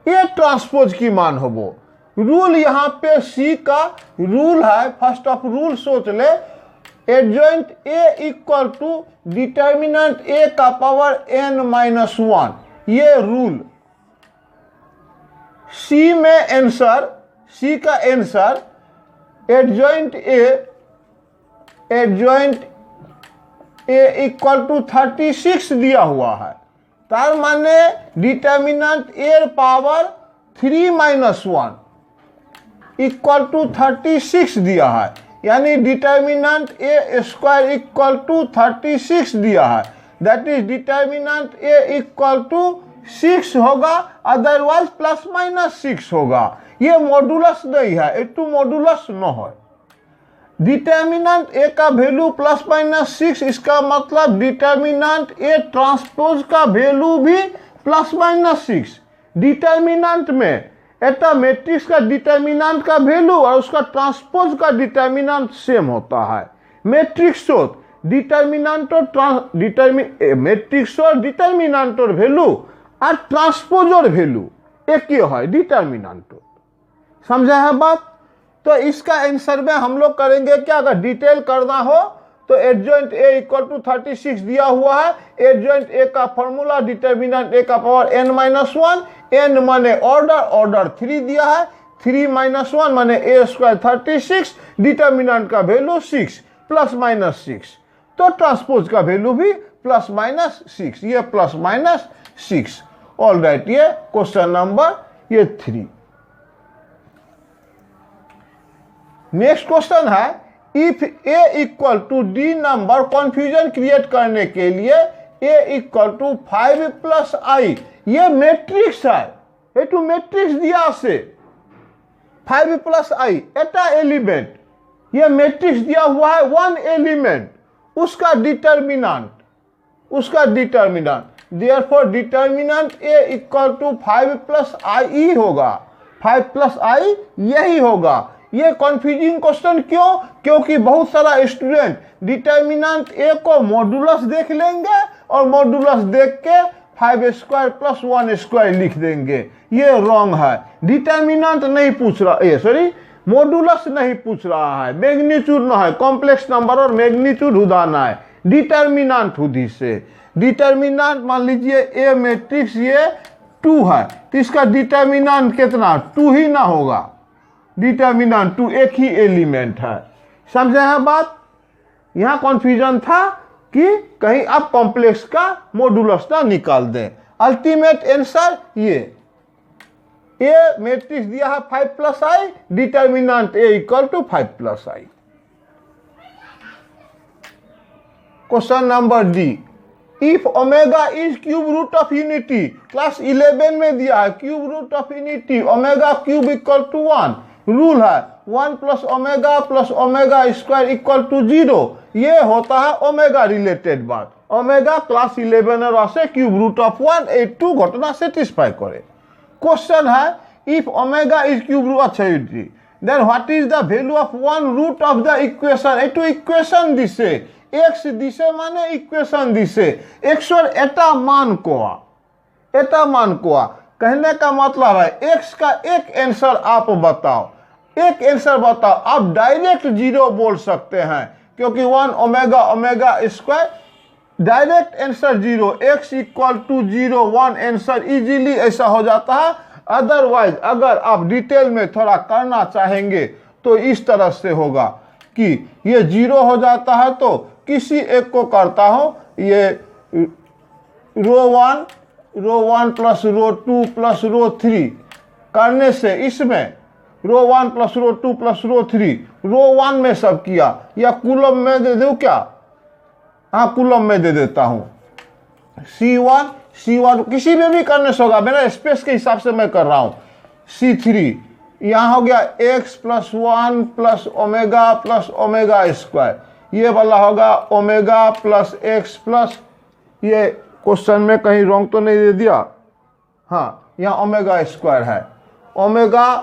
Speaker 1: A transpose की मान होबो। रूल यहाँ पे C का रूल है, फर्स्ट ऑफ रूल सोच ले, adjoint A equal to determinant A का पावर n-1, ये रूल। C में आंसर, C का answer adjoint A equal to 36 दिया हुआ है। तार माने determinant A power 3-1 equal to 36 दिया है, यानी determinant A square equal to 36 दिया है। That is determinant A equal to 6 होगा, अदरवाइज ±6 होगा। ये मॉडुलस नहीं है, ए टू मॉडुलस न हो। डिटर्मिनेंट A का वैल्यू ±6, इसका मतलब डिटर्मिनेंट A ट्रांसपोज का वैल्यू भी ±6। डिटर्मिनेंट में एटा मैट्रिक्स का डिटर्मिनेंट का वैल्यू और उसका ट्रांसपोज का डिटर्मिनेंट सेम होता है। मैट्रिक्स मैट्रिक्सर डिटर्मिनेंटर वैल्यू और ट्रांसपोजर वैल्यू एक ही है, डिटर्मिनेंटर। समझा है बात? तो इसका आंसर में हम लोग करेंगे क्या, अगर डिटेल करना हो तो एडजॉइंट A इक्वल टू 36 दिया हुआ है। एडजॉइंट A का फॉर्मूला डिटर्मिनेंट A का पावर n-1, n माने ऑर्डर 3 दिया है, 3-1 माने A स्क्वायर 36, डिटर्मिनेंट का वैल्यू 6 ±6, तो ट्रांसपोज का वैल्यू भी ±6, ये +-6। ऑल राइट, ये क्वेश्चन नंबर ये 3। नेक्स्ट क्वेश्चन है, if A equal to D number, confusion create करने के लिए A इक्वल टू 5 + I, ये मैट्रिक्स है, ये टू मैट्रिक्स दिया से 5 + I एटा एलिमेंट, ये मैट्रिक्स दिया हुआ है 1 एलिमेंट, उसका determinant, therefore determinant A equal to 5 + IE होगा। 5 प्लस आई यही होगा। ये कन्फ्यूजिंग क्वेश्चन क्यों? क्योंकि बहुत सारा स्टूडेंट डिटर्मिनेंट ए को मॉडुलस देख लेंगे और मॉडुलस देख के 5 स्क्वायर प्लस 1 स्क्वायर लिख देंगे। ये रॉन्ग है। डिटर्मिनेंट नहीं पूछ रहा, मॉडुलस नहीं पूछ रहा है, मैग्नीट्यूड ना है, कॉम्प्लेक्स नंबर और मैग्नीट्यूड उदाना है, डिटर्मिनेंट उदी से। डिटर्मिनेंट मान लीजिए ए मैट्रिक्स ये 2 है तो इसका डिटर्मिनेंट कितना 2 ही ना होगा, डिटर्मिनेंट 2 एक ही एलिमेंट है। समझे हैं बात? यहां कॉन्फ्यूजन था कि कहीं आप कॉम्प्लेक्स का मॉडुलस ना निकाल दें। अल्टीमेट आंसर ये ए मैट्रिक्स दिया है 5 plus I, determinant A equal to 5 plus I. Question number D, if omega is cube root of unity, class 11 में दिया है cube root of unity omega cube equal to 1, rule है 1 plus omega square equal to 0। ये होता है ओमेगा रिलेटेड बात। ओमेगा क्लास 11 से क्यूब रूट ऑफ 1 82 घटना सेटिस्फाई करे। क्वेश्चन है if omega is cube root अच्छा unity then what is the value of 1 root of the equation. एटू इक्वेशन दिसे एक्स दिसे माने इक्वेशन दिसे एक्स और एटा मान को कहने का मतलब है एक्स का एक आंसर आप बताओ, एक आंसर बताओ। आप डायरेक्ट 0 बोल सकते हैं क्योंकि 1 omega square direct answer 0, x equal to 0 1 answer easily ऐसा हो जाता है। अदरवाइज अगर आप डिटेल में थोड़ा करना चाहेंगे तो इस तरह से होगा कि ये 0 हो जाता है तो किसी एक को करता हूं, ये रो 1 प्लस रो 2 प्लस रो 3 करने से इसमें रो 1 प्लस रो 2 प्लस रो 3 रो 1 में सब किया, या कूलम में दे दूं क्या? हाँ कूलम में दे देता हूं। C1 किसी में भी करने से होगा, मेरा स्पेस के हिसाब से मैं कर रहा हूं। C3 यहां हो गया x plus 1 plus omega square, ये वाला होगा ओमेगा प्लस एक्स प्लस, ये क्वेश्चन में कहीं रॉन्ग तो नहीं दे दिया? हाँ यहाँ ओमेगा स्क्वायर है, omega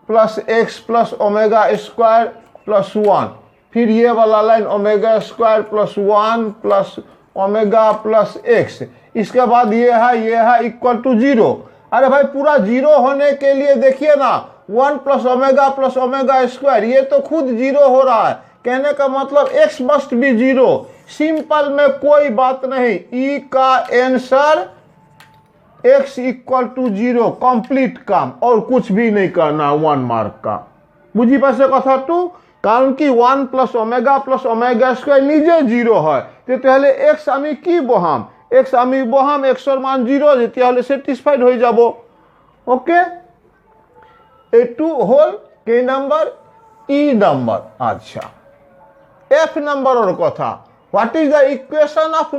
Speaker 1: plus x plus omega square plus 1, फिर ये वाला line omega square plus 1 plus omega plus x, इसके बाद ये है इक्वल टू 0। अरे भाई पूरा 0 होने के लिए देखिए ना 1 प्लस ओमेगा स्क्वायर, ये तो खुद 0 हो रहा है। कहने का मतलब x मस्ट बी 0। सिंपल में कोई बात नहीं, ई का answer x equal to 0 complete काम, और कुछ भी नहीं करना 1 मार्क का। बुझी पासे कथा टू, कारण कि 1 प्लस ओमेगा स्क्वायर निजे 0 है तो ताहले x आमी की बहाम x आमी बहाम x और मान 0 जेते हले सेटिस्फाइड हो जाबो। ओके A2 होल के नंबर ई नंबर। अच्छा एफ नंबर और कथा, what is the equation of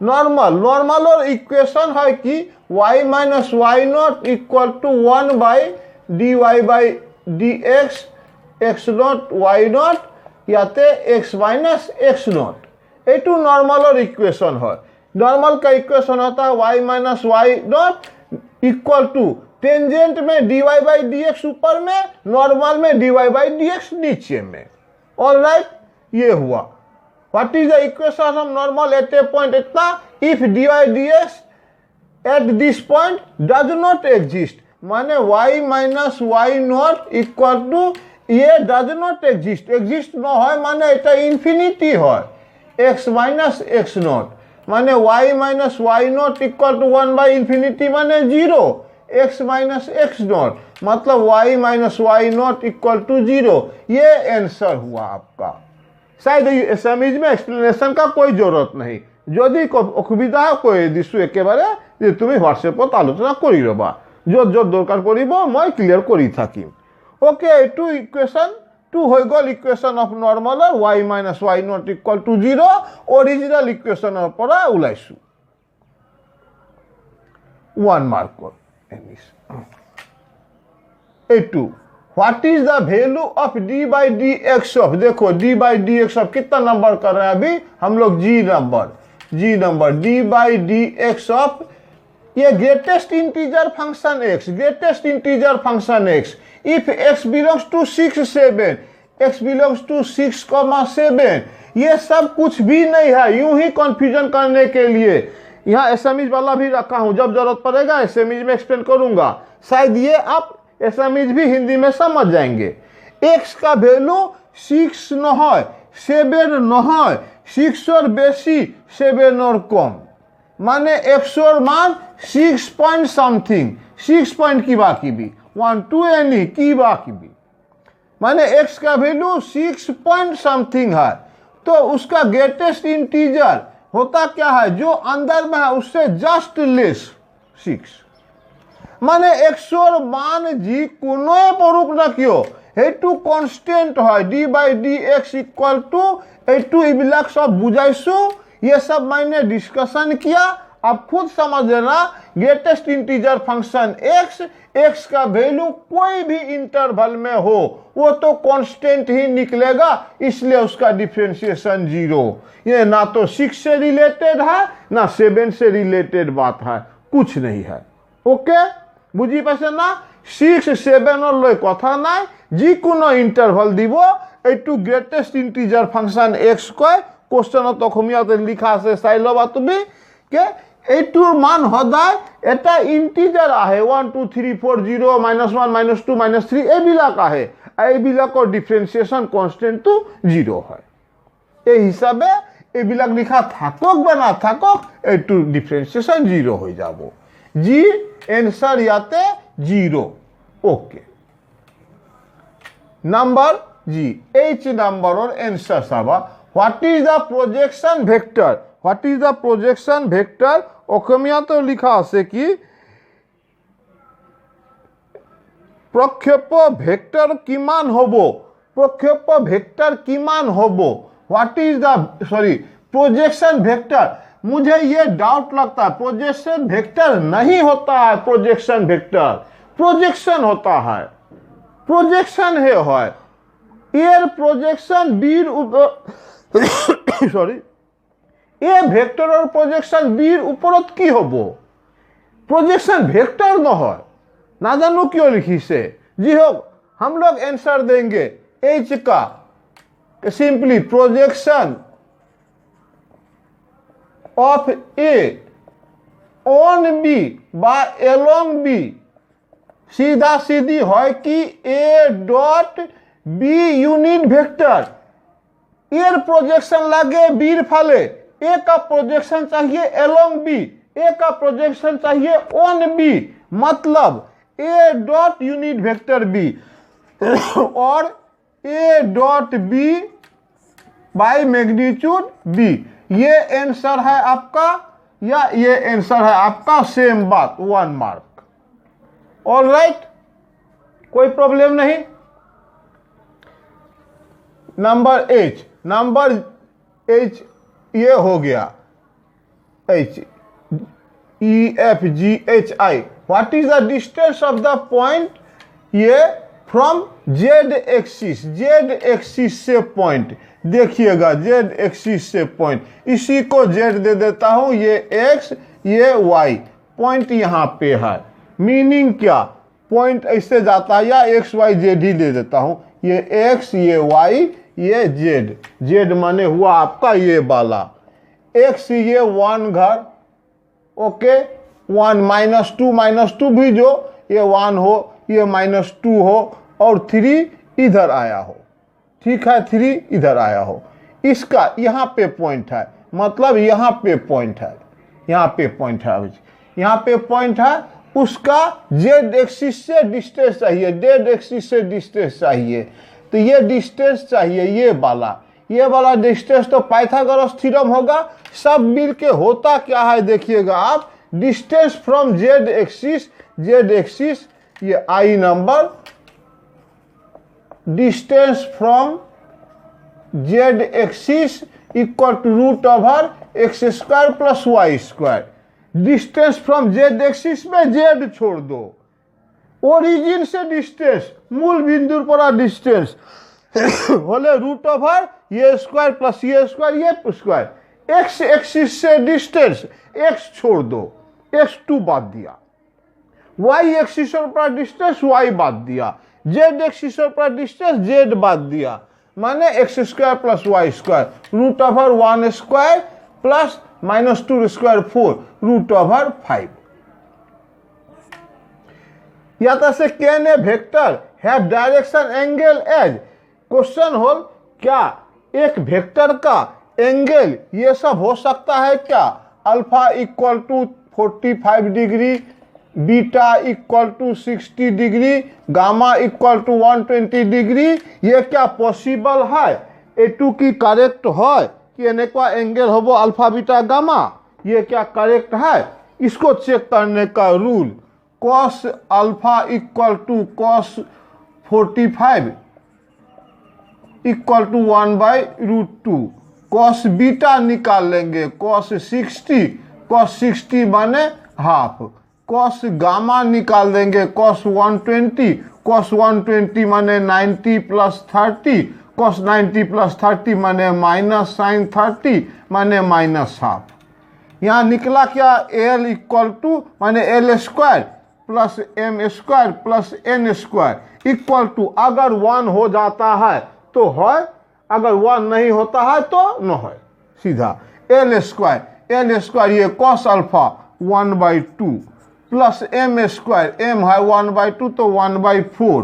Speaker 1: normal और इक्वेशन है कि y minus why not equal to 1 by d Y by D x not y not या ते x माइनस एक्स नॉट। ये टू नॉर्मल और इक्वेशन है। नॉर्मल का इक्वेशन होता है y minus why not equal to tangent में D Y by D X ऊपर में, नॉर्मल में D Y by D X नीचे में। ऑलराइट ये हुआ। What is the equation of normal at a point इतना, if D Y D X at this point does not exist, माने y minus why not equal to ये डज नॉट एग्जिस्ट न है माने এটা इन्फिनिटी है। x माइनस एक्स नॉट माने y minus why not equal to 1 by infinity माने 0, x माइनस एक्स नॉट मतलब y minus why not equal to 0। ये आंसर हुआ आपका। शायद समझ में एक्सप्लेनेशन का कोई जरूरत नहीं। যদি অসুবিধা কই দিছো একেবারে যে তুমি হোয়াটসঅ্যাপত আলোচনা কৰি ৰবা, যত দৰকাৰ কৰিব মই ক্লিয়াৰ কৰি থাকিম। ওকে এইটো ইকুৱেশ্যন 2 হৈ গল ইকুৱেশ্যন অফ নৰ্মালৰ y minus y nought equal to 0 original ইকুৱেশ্যনৰ পৰা ওলাইছো 1 মাৰ্কৰ। এইটো what is the value of d by D x of, देखो d by D x of कितना नंबर कर रहे हैं अभी हम लोग, g number d by D x of ये greatest integer function x, greatest integer function x, if x belongs to 6 7, x belongs to 6,7, ये सब कुछ भी नहीं है, यूं ही कंफ्यूजन करने के लिए यहाँ एसएमईज वाला भी रखा हूं, जब जरूरत पड़ेगा एसएमईज में एक्सप्लेन करूंगा, शायद ये आप एसएमईज भी हिंदी में समझ जाएंगे। x का वैल्यू 6 নহয়, 7 নহয়, 6 और बेसी 7 और कम, माने x और मान 6 पॉइंट समथिंग, 6 पॉइंट की बाकी भी 1 2 एनी की बाकी भी, माने x का वैल्यू 6 पॉइंट समथिंग है, तो उसका ग्रेटेस्ट इंटीजर होता क्या है, जो अंदर में है उससे जस्ट लेस 6, माने x और मान जी कोनों परुक न कियो हेतु कांस्टेंट है d by D x equal to हेतु इबिलक सब बुझाइसु, ये सब मैंने डिस्कशन किया, आप खुद समझ लेना। ग्रेटेस्ट इंटीजर फंक्शन x का वैल्यू कोई भी इंटरवल में हो वो तो कांस्टेंट ही निकलेगा, इसलिए उसका डिफरेंशिएशन 0। ये ना तो 6 से रिलेटेड है ना 7 से रिलेटेड बात है, कुछ नहीं है। ओके, बुझी पासे ना, 6 7 और लय कथा ना, जी कोनो इंटरवल दिबो एटू ग्रेटेस्ट इंटीजर फंक्शन x को क्वेश्चन तो खमियाते लिखा से साइलो बात भी के एटूर मान हदाय एटा इंटीजर आहे 1 2 3 4 0 -1 -2 -3 एबिलाक आहे, एबिलाक और डिफरेंशिएशन कांस्टेंट तो 0 है, ए हिसाबे एबिलाक लिखा थाকক बना थाকক एटू डिफरेंशिएशन 0 हो जाबो, जी आंसर याते 0। Okay, number G H number और आंसर साबा, what is the projection vector, what is the projection vector অসমীয়া তো লিখা আছে কি প্রক্ষেপ ভেক্টর কিমান হবো, প্রক্ষেপ ভেক্টর কিমান হবো, what is the sorry projection vector, मुझे ये डाउट लगता है प्रोजेक्शन वेक्टर नहीं होता है, प्रोजेक्शन वेक्टर प्रोजेक्शन होता है, प्रोजेक्शन है एयर प्रोजेक्शन बीर सॉरी ए वेक्टर और प्रोजेक्शन बीर ऊपरत की होबो, प्रोजेक्शन वेक्टर न हो, ना जानो क्यों लिखी से जी हो, हम लोग आंसर देंगे एच का simply projection of A on B बा एलोंग बी, सीधा सीधी है कि A dot B unit vector, एयर प्रोजेक्शन लगे बीर फाले, ए का प्रोजेक्शन चाहिए एलोंग बी, ए का प्रोजेक्शन चाहिए ऑन बी, मतलब A dot unit vector B और A dot B by magnitude B, ये आंसर है आपका या ये आंसर है आपका, सेम बात 1 मार्क। ऑलराइट, कोई प्रॉब्लम नहीं। नंबर एच, नंबर एच ये हो गया, H E F G H I, what is the distance of the point, ये from Z axis, Z axis से पॉइंट, देखिएगा जेड एक्सिस से पॉइंट, इसी को जेड दे देता हूं, ये एक्स ये वाई, पॉइंट यहां पे है, मीनिंग क्या, पॉइंट ऐसे जाता है या एक्स वाई जेड ही दे देता हूं, ये एक्स ये वाई ये जेड, जेड माने हुआ आपका ये वाला, एक्स ये 1 घर, ओके 1 -2 भी जो ये 1 हो ये -2 हो और 3 इधर आया हो, ठीक है 3 इधर आया हो, इसका यहाँ पे पॉइंट है, मतलब यहाँ पे पॉइंट है, यहाँ पे पॉइंट है, यहाँ पे पॉइंट है, उसका जेड एक्सिस से डिस्टेंस चाहिए, जेड एक्सिस से डिस्टेंस चाहिए, तो ये डिस्टेंस चाहिए, ये वाला डिस्टेंस तो पाइथागोरस थ्योरम होगा, सब मिल के होता क्या है देखिएगा आप, डिस्टेंस फ्रॉम जेड एक्सिस ये I number, distance from Z axis equal to root over x square plus y square, distance from Z axis में जेड छोड़ दो, ओरिजिन से डिस्टेंस मूल बिंदु पर डिस्टेंस होले रूट ओवर ये स्क्वायर प्लस ये स्क्वायर ये स्क्वायर, एक्स एक्सिस से डिस्टेंस एक्स छोड़ दो, x2 बात दिया, y एक्सिस पर डिस्टेंस y बात दिया, z एक्सिस पर डिस्टेंस z बात दिया, माने x square plus y square root over 1 square plus minus 2 square 4 root over 5। या तो से can a vector have direction angle as, question हो क्या एक वेक्टर का एंगल ये सब हो सकता है क्या, alpha equal to 45 degree, beta equal to 60 degree, gamma equal to 120 degree, ये क्या पॉसिबल है, A2 की करेक्ट है कि अनेका एंगल हो वो अल्फा बीटा गामा, ये क्या करेक्ट है, इसको चेक करने का rule cos alpha equal to cos 45 equal to 1/√2, cos beta निकाल लेंगे कॉस 60 माने हाफ, कॉस गामा निकाल देंगे कॉस 120 माने 90 प्लस 30, कॉस 90 प्लस 30 माने माइनस साइन 30 माने माइनस हाफ। यहाँ निकला क्या एल इक्वल टू माने l square plus m square plus n square equal to, अगर 1 हो जाता है तो है, अगर 1 नहीं होता है तो न है, सीधा एल स्क्वायर ये cos alpha 1/2 plus m square, m है 1/2 तो 1/4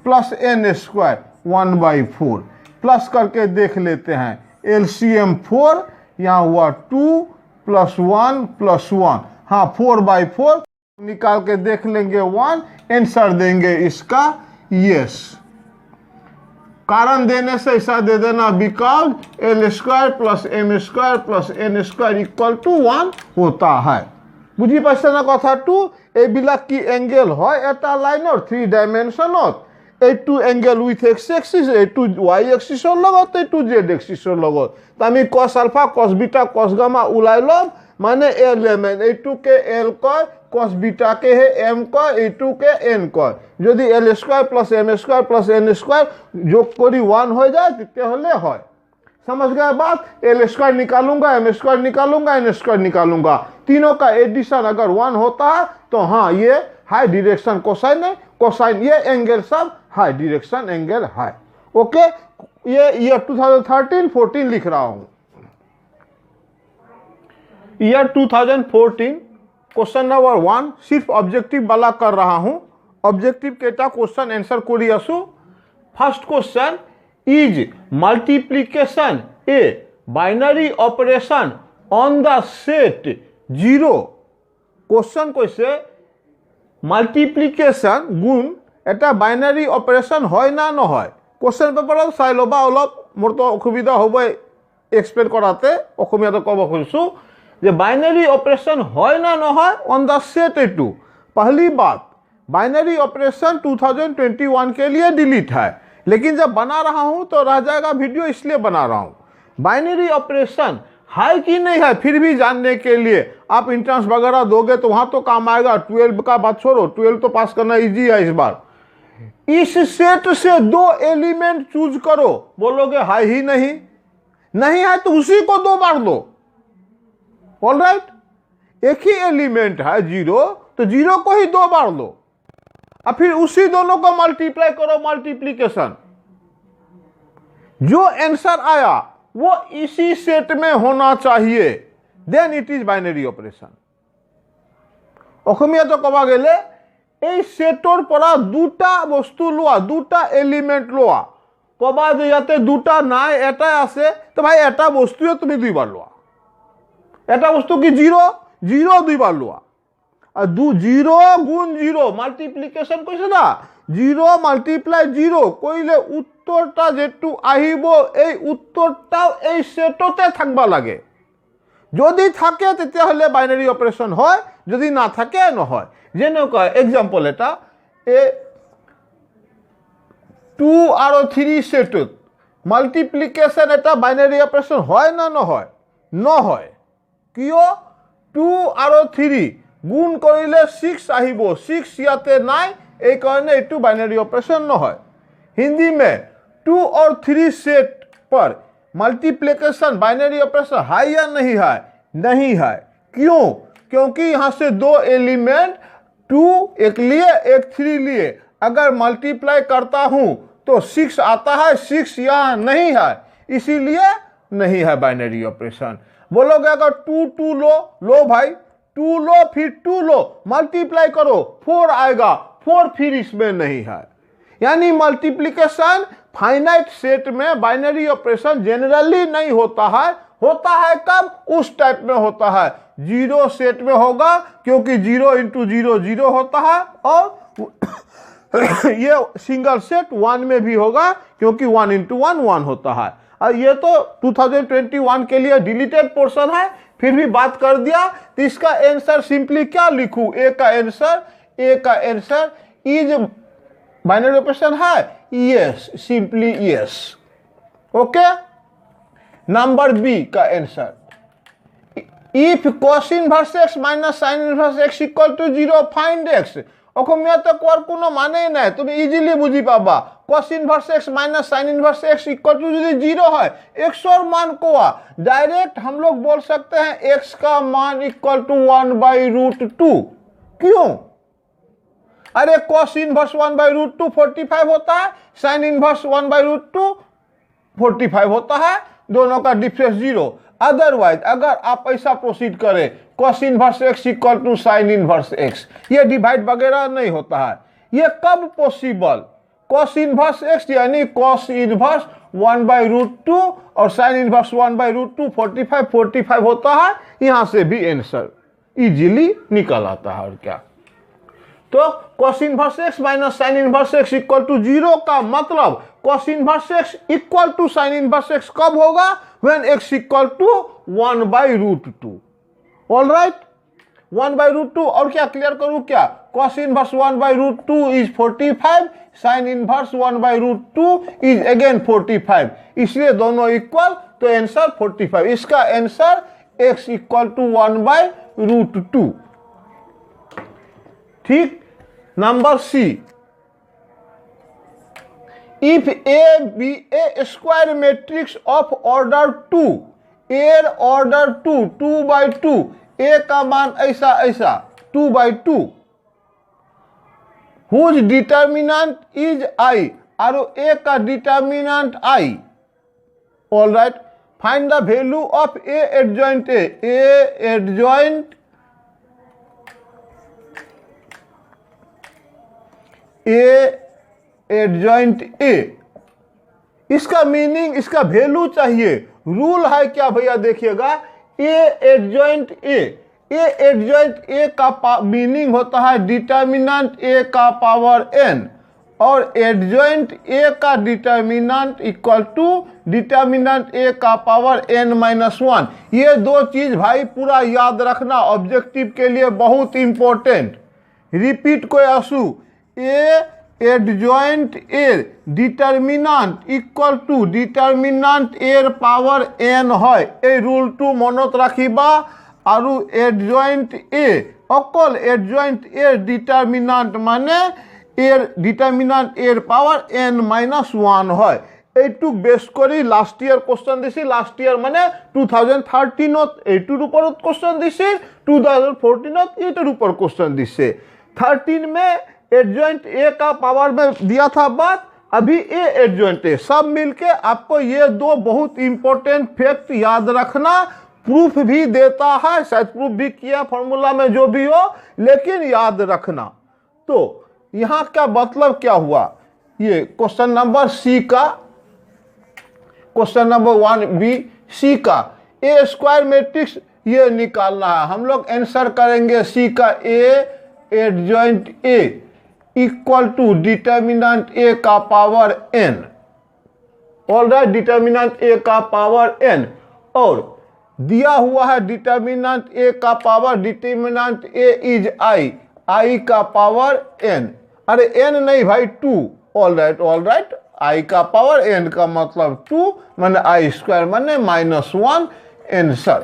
Speaker 1: प्लस एन स्क्वायर 1/4, प्लस करके देख लेते हैं एलसीएम 4, यहाँ हुआ 2 प्लस 1 प्लस 1, हाँ 4/4 निकाल के देख लेंगे 1, आंसर देंगे इसका यस। कारण देने से ऐसा दे देना because l square plus m square plus n square equal to 1 होता है। বুঝি পাইছে না কথাটো, এইবিলাক কি এঙ্গেল হয় এটা লাইনৰ 3 ডাইমেনশনত, এইটো এঙ্গেল উইথ এক্স এক্সিস, এইটো ওয়াই এক্সিসৰ লগত, এইটো জেড এক্সিসৰ লগত, তো আমি cos alpha cos beta cos gamma ওলাই লম, মানে এলিমেন্ট এইটোকে এল কয়, কস বিটাকে হে এম কয়, এইটোকে এন কয়। যদি L square plus M square plus N square যোগ করি 1 হয়ে যায় তেতিয়াহলে হয়। समझ गए बात, एल स्क्वायर निकालूंगा, एम स्क्वायर निकालूंगा, एन स्क्वायर निकालूंगा, तीनों का एडिशन अगर 1 होता है तो हाँ ये हाई डायरेक्शन कोसाइन है, कोसाइन ये एंगल सब हाई डायरेक्शन एंगल है। ओके, ये ईयर 2013-14 लिख रहा हूं, ईयर 2014 क्वेश्चन नंबर 1 सिर्फ ऑब्जेक्टिव वाला कर रहा हूं। ऑब्जेक्टिव केटा क्वेश्चन आंसर करी आसू। First question is multiplication a binary operation on the set 0। Question कैसे মাল্টিপ্লিকেশন গুণ এটা বাইনারি অপারেশন হয় না নহয়, क्वेश्चन পেপাৰত চাই লবা, অলপ মোৰ তো অসুবিধা হ'ব এক্সপ্লেইন কৰাতে, অসমীয়াতে ক'ব খুজিছো যে বাইনারি ऑपरेशन হয় না নহয় ऑन द सेट A2। पहली बात बाइनरी ऑपरेशन 2021 के लिए डिलीट है, लेकिन जब बना रहा हूं तो रह जाएगा वीडियो, इसलिए बना रहा हूं। बाइनरी ऑपरेशन है कि नहीं है फिर भी जानने के लिए आप इंट्रेंस वगैरह दोगे तो वहां तो काम आएगा। 12 का बात छोड़ो, 12 तो पास करना इजी है इस बार। इस सेट से 2 एलिमेंट चूज करो, बोलोगे है ही नहीं, नहीं है तो उसी को 2 बार दो। ऑलराइट, एक ही एलिमेंट है 0 तो 0 को ही 2 बार दो, और फिर उसी दोनों को मल्टीप्लाई करो, मल्टीप्लिकेशन। जो आंसर आया वो इसी सेट में होना चाहिए, then it is binary operation. অসমীয়া তো কবা গেলে এই সেটৰ পৰা দুটা বস্তু লোৱা, দুটা এলিমেন্ট লোৱা, কবা যে ইয়াতে দুটা নাই এটাই আছে, তো ভাই এটা বস্তুয়ে তুমি দুইবার লোৱা। এটা বস্তু কি 0 0 দুইবার লোৱা, আর 0 গুণ 0 মাল্টিপ্লিকেশন কইছে না, 0 মাল্টিপ্লাই 0 কইলে উত্তরটা যেটু আহিব এই উত্তরটাও এই সেটতে থাকবা লাগে। যদি থাকে তেতিয়াহলে বাইনারি অপারেশন হয়, যদি না থাকে নহয়। যেনেকুৱা এক্সাম্পল এটা এ 2 আৰু 3 সেটত মাল্টিপ্লিকেশন এটা বাইনারি অপারেশন হয় না নহয়, নহয়। কিয় 2 আৰু 3 গুণ কৰিলে 6 আহিব, 6 ইয়াতে নাই, এই কাৰণে এটো বাইনারি ऑपरेशन न है। हिंदी में 2 और 3 सेट पर मल्टीप्लिकेशन बाइनरी ऑपरेशन है या नहीं है, नहीं है। क्यों? क्योंकि यहां से दो एलिमेंट 2 एक लिए एक 3 लिए, अगर मल्टीप्लाई करता हूं तो 6 आता है, 6 यहां नहीं है, इसीलिए नहीं है बाइनरी ऑपरेशन। बोलोगे अगर 2 2 लो भाई 2 लो फिर 2 लो, मल्टीप्लाई करो 4 आएगा, 4 फिर इसमें नहीं है। यानी मल्टीप्लिकेशन फाइनाइट सेट में बाइनरी ऑपरेशन जनरली नहीं होता है कब? उस टाइप में होता है, 0 सेट में होगा, क्योंकि 0 × 0 0 होता है, और ये सिंगल सेट 1 में भी होगा, क्योंकि 1 × 1 1 होता है। और ये तो 2021 के लिए डिलीटेड पोर्शन है, फिर भी बात कर दिया। तो इसका आंसर सिंपली क्या लिखूं? ए का आंसर इज बाइनरी ऑपरेशन है, yes, simply yes. Okay, number B का answer, if cos inverse x minus sin inverse x equal to 0 find x। Asamiya তো কোৱাৰ কোনো মানেই নাই, তুমি ইজিলি বুঝি পাবা। cos inverse x minus sin inverse x equal to यदि 0 है, x और मान कोआ डायरेक्ट हम लोग बोल सकते हैं x का मान इक्वल टू 1/√2। क्यों? अरे cos इनवर्स 1/√2 45 होता है, sin इनवर्स 1/√2 45 होता है, दोनों का डिफरेंस 0। अदरवाइज अगर आप ऐसा प्रोसीड करें cos inverse x equal to sin inverse x, ये डिवाइड वगैरह नहीं होता है। ये कब पॉसिबल? cos इनवर्स x यानी cos इनवर्स 1/√2 और sin इनवर्स 1/√2 45 होता है, यहां से भी आंसर इजीली निकल आता है। और क्या? तो cos inverse x minus sin inverse x equal to 0 का मतलब cos inverse x equal to sin inverse x कब होगा? when x equal to 1/√2। All right, 1/√2। और क्या क्लियर करूं? क्या cos inverse 1/√2 is 45, sin inverse 1/√2 is again 45, इसलिए दोनों इक्वल, तो आंसर 45। इसका आंसर x इक्वल टू 1/√2। ठीक। Number C, if A B A square matrix of order 2, एर ऑर्डर 2/2, ए का मान ऐसा 2/2, हुज डिटर्मिनेंट इज i, और ए का determinant i। All right, find the value of A adjoint adjoint A. इसका मीनिंग, इसका वैल्यू चाहिए। रूल है क्या भैया? देखिएगा, ए एडजॉइंट ए का मीनिंग होता है डिटर्मिनेंट ए का पावर n, और एडजॉइंट ए का determinant equal to determinant A का पावर n-1। ये दो चीज भाई पूरा याद रखना, ऑब्जेक्टिव के लिए बहुत इंपॉर्टेंट। रिपीट को आंसू, A adjoint A determinant equal to determinant एर पावर n है। ए रूल टू मनत राखिबा। आरु एडजॉइंट ए अकल एडजॉइंट ए डिटर्मिनेंट माने एर डिटर्मिनेंट एर पावर n-1 है। এইটুক বেস করি লাস্ট ইয়ার কোশ্চেন দিছি। লাস্ট ইয়ার মানে 2013 এইটুর উপর কোশ্চেন দিছি, 2014 এইটার উপর কোশ্চেन दिसे। 13 में एडजॉइंट ए का पावर में दिया था बात, अभी ए एडजॉइंट ए, सब मिलके आपको ये दो बहुत इंपॉर्टेंट फैक्ट याद रखना। प्रूफ भी देता है, शायद प्रूफ भी किया फॉर्मूला में, जो भी हो, लेकिन याद रखना। तो यहां का मतलब क्या हुआ? ये क्वेश्चन नंबर सी का, क्वेश्चन नंबर 1b सी का ए स्क्वायर मैट्रिक्स ये निकालना है। हम लोग आंसर करेंगे सी का A adjoint A equal to determinant A का power n। All right, determinant A का पावर n, और दिया हुआ है डिटर्मिनेंट ए का power, determinant A is i का पावर n। अरे n नहीं भाई 2। ऑल राइट, i का पावर n का मतलब 2 माने i स्क्वायर माने -1 आंसर।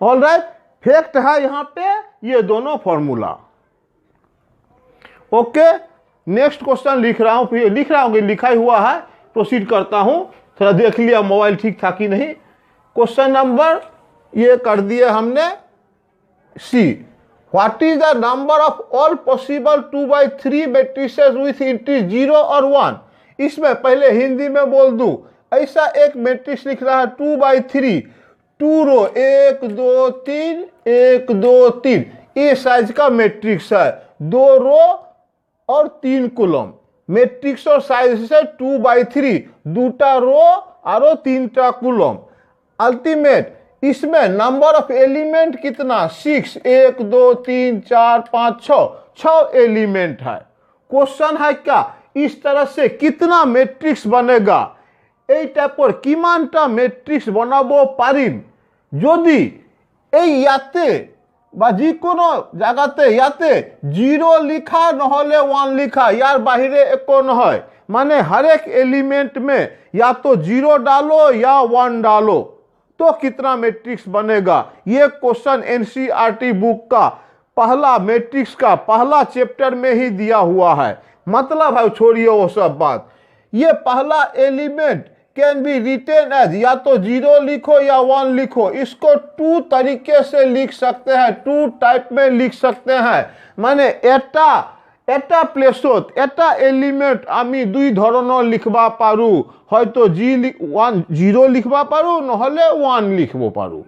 Speaker 1: ऑल राइट, फैक्ट है यहाँ पे ये दोनों फॉर्मूला। ओके, नेक्स्ट क्वेश्चन लिख रहा हूं, लिखा ही हुआ है, प्रोसीड करता हूं। थोड़ा देख लिया मोबाइल ठीक था कि नहीं। क्वेश्चन नंबर ये कर दिए हमने see what is the number of all possible 2/3 matrices with entry 0 और 1। इसमें पहले हिंदी में बोल दूं, ऐसा एक मैट्रिक्स लिख रहा है 2/3, 2 रो 1 2 3 1 2 3, ये साइज का मैट्रिक्स है, 2 रो और 3 कॉलम। मैट्रिक्स और साइज से 2/3, 2टा रो और 3टा कॉलम। अल्टीमेट इसमें नंबर ऑफ एलिमेंट कितना 6, 1 2 3 4 5 6 एलिमेंट है। क्वेश्चन है क्या इस तरह से कितना मैट्रिक्स बनेगा, এই টাইপৰ কিমানটা मैट्रिक्स बनाब पारिम যদি এই ইয়াতে বা যিকোনো জায়গাতে ইয়াতে 0 লিখা নহলে 1 লিখা, यार बाहरे एको নহয়, माने हर एक एलिमेंट में या तो 0 डालो या 1 डालो तो कितना मैट्रिक्स बनेगा। ये क्वेश्चन एनसीईआरटी बुक का पहला मैट्रिक्स का पहला चैप्टर में ही दिया हुआ है। मतलब है छोड़िए वो सब बात, ये पहला element can be written as या तो 0 लिखो या 1 लिखो, इसको 2 तरीके से लिख सकते हैं, 2 टाइप में लिख सकते हैं। माने এটা প্লেসত এটা এলিমেন্ট আমি 2 ধৰণৰ লিখবা পাৰো, হয়তো 0 লিখবা পাৰো নহলে 1 লিখব পাৰো,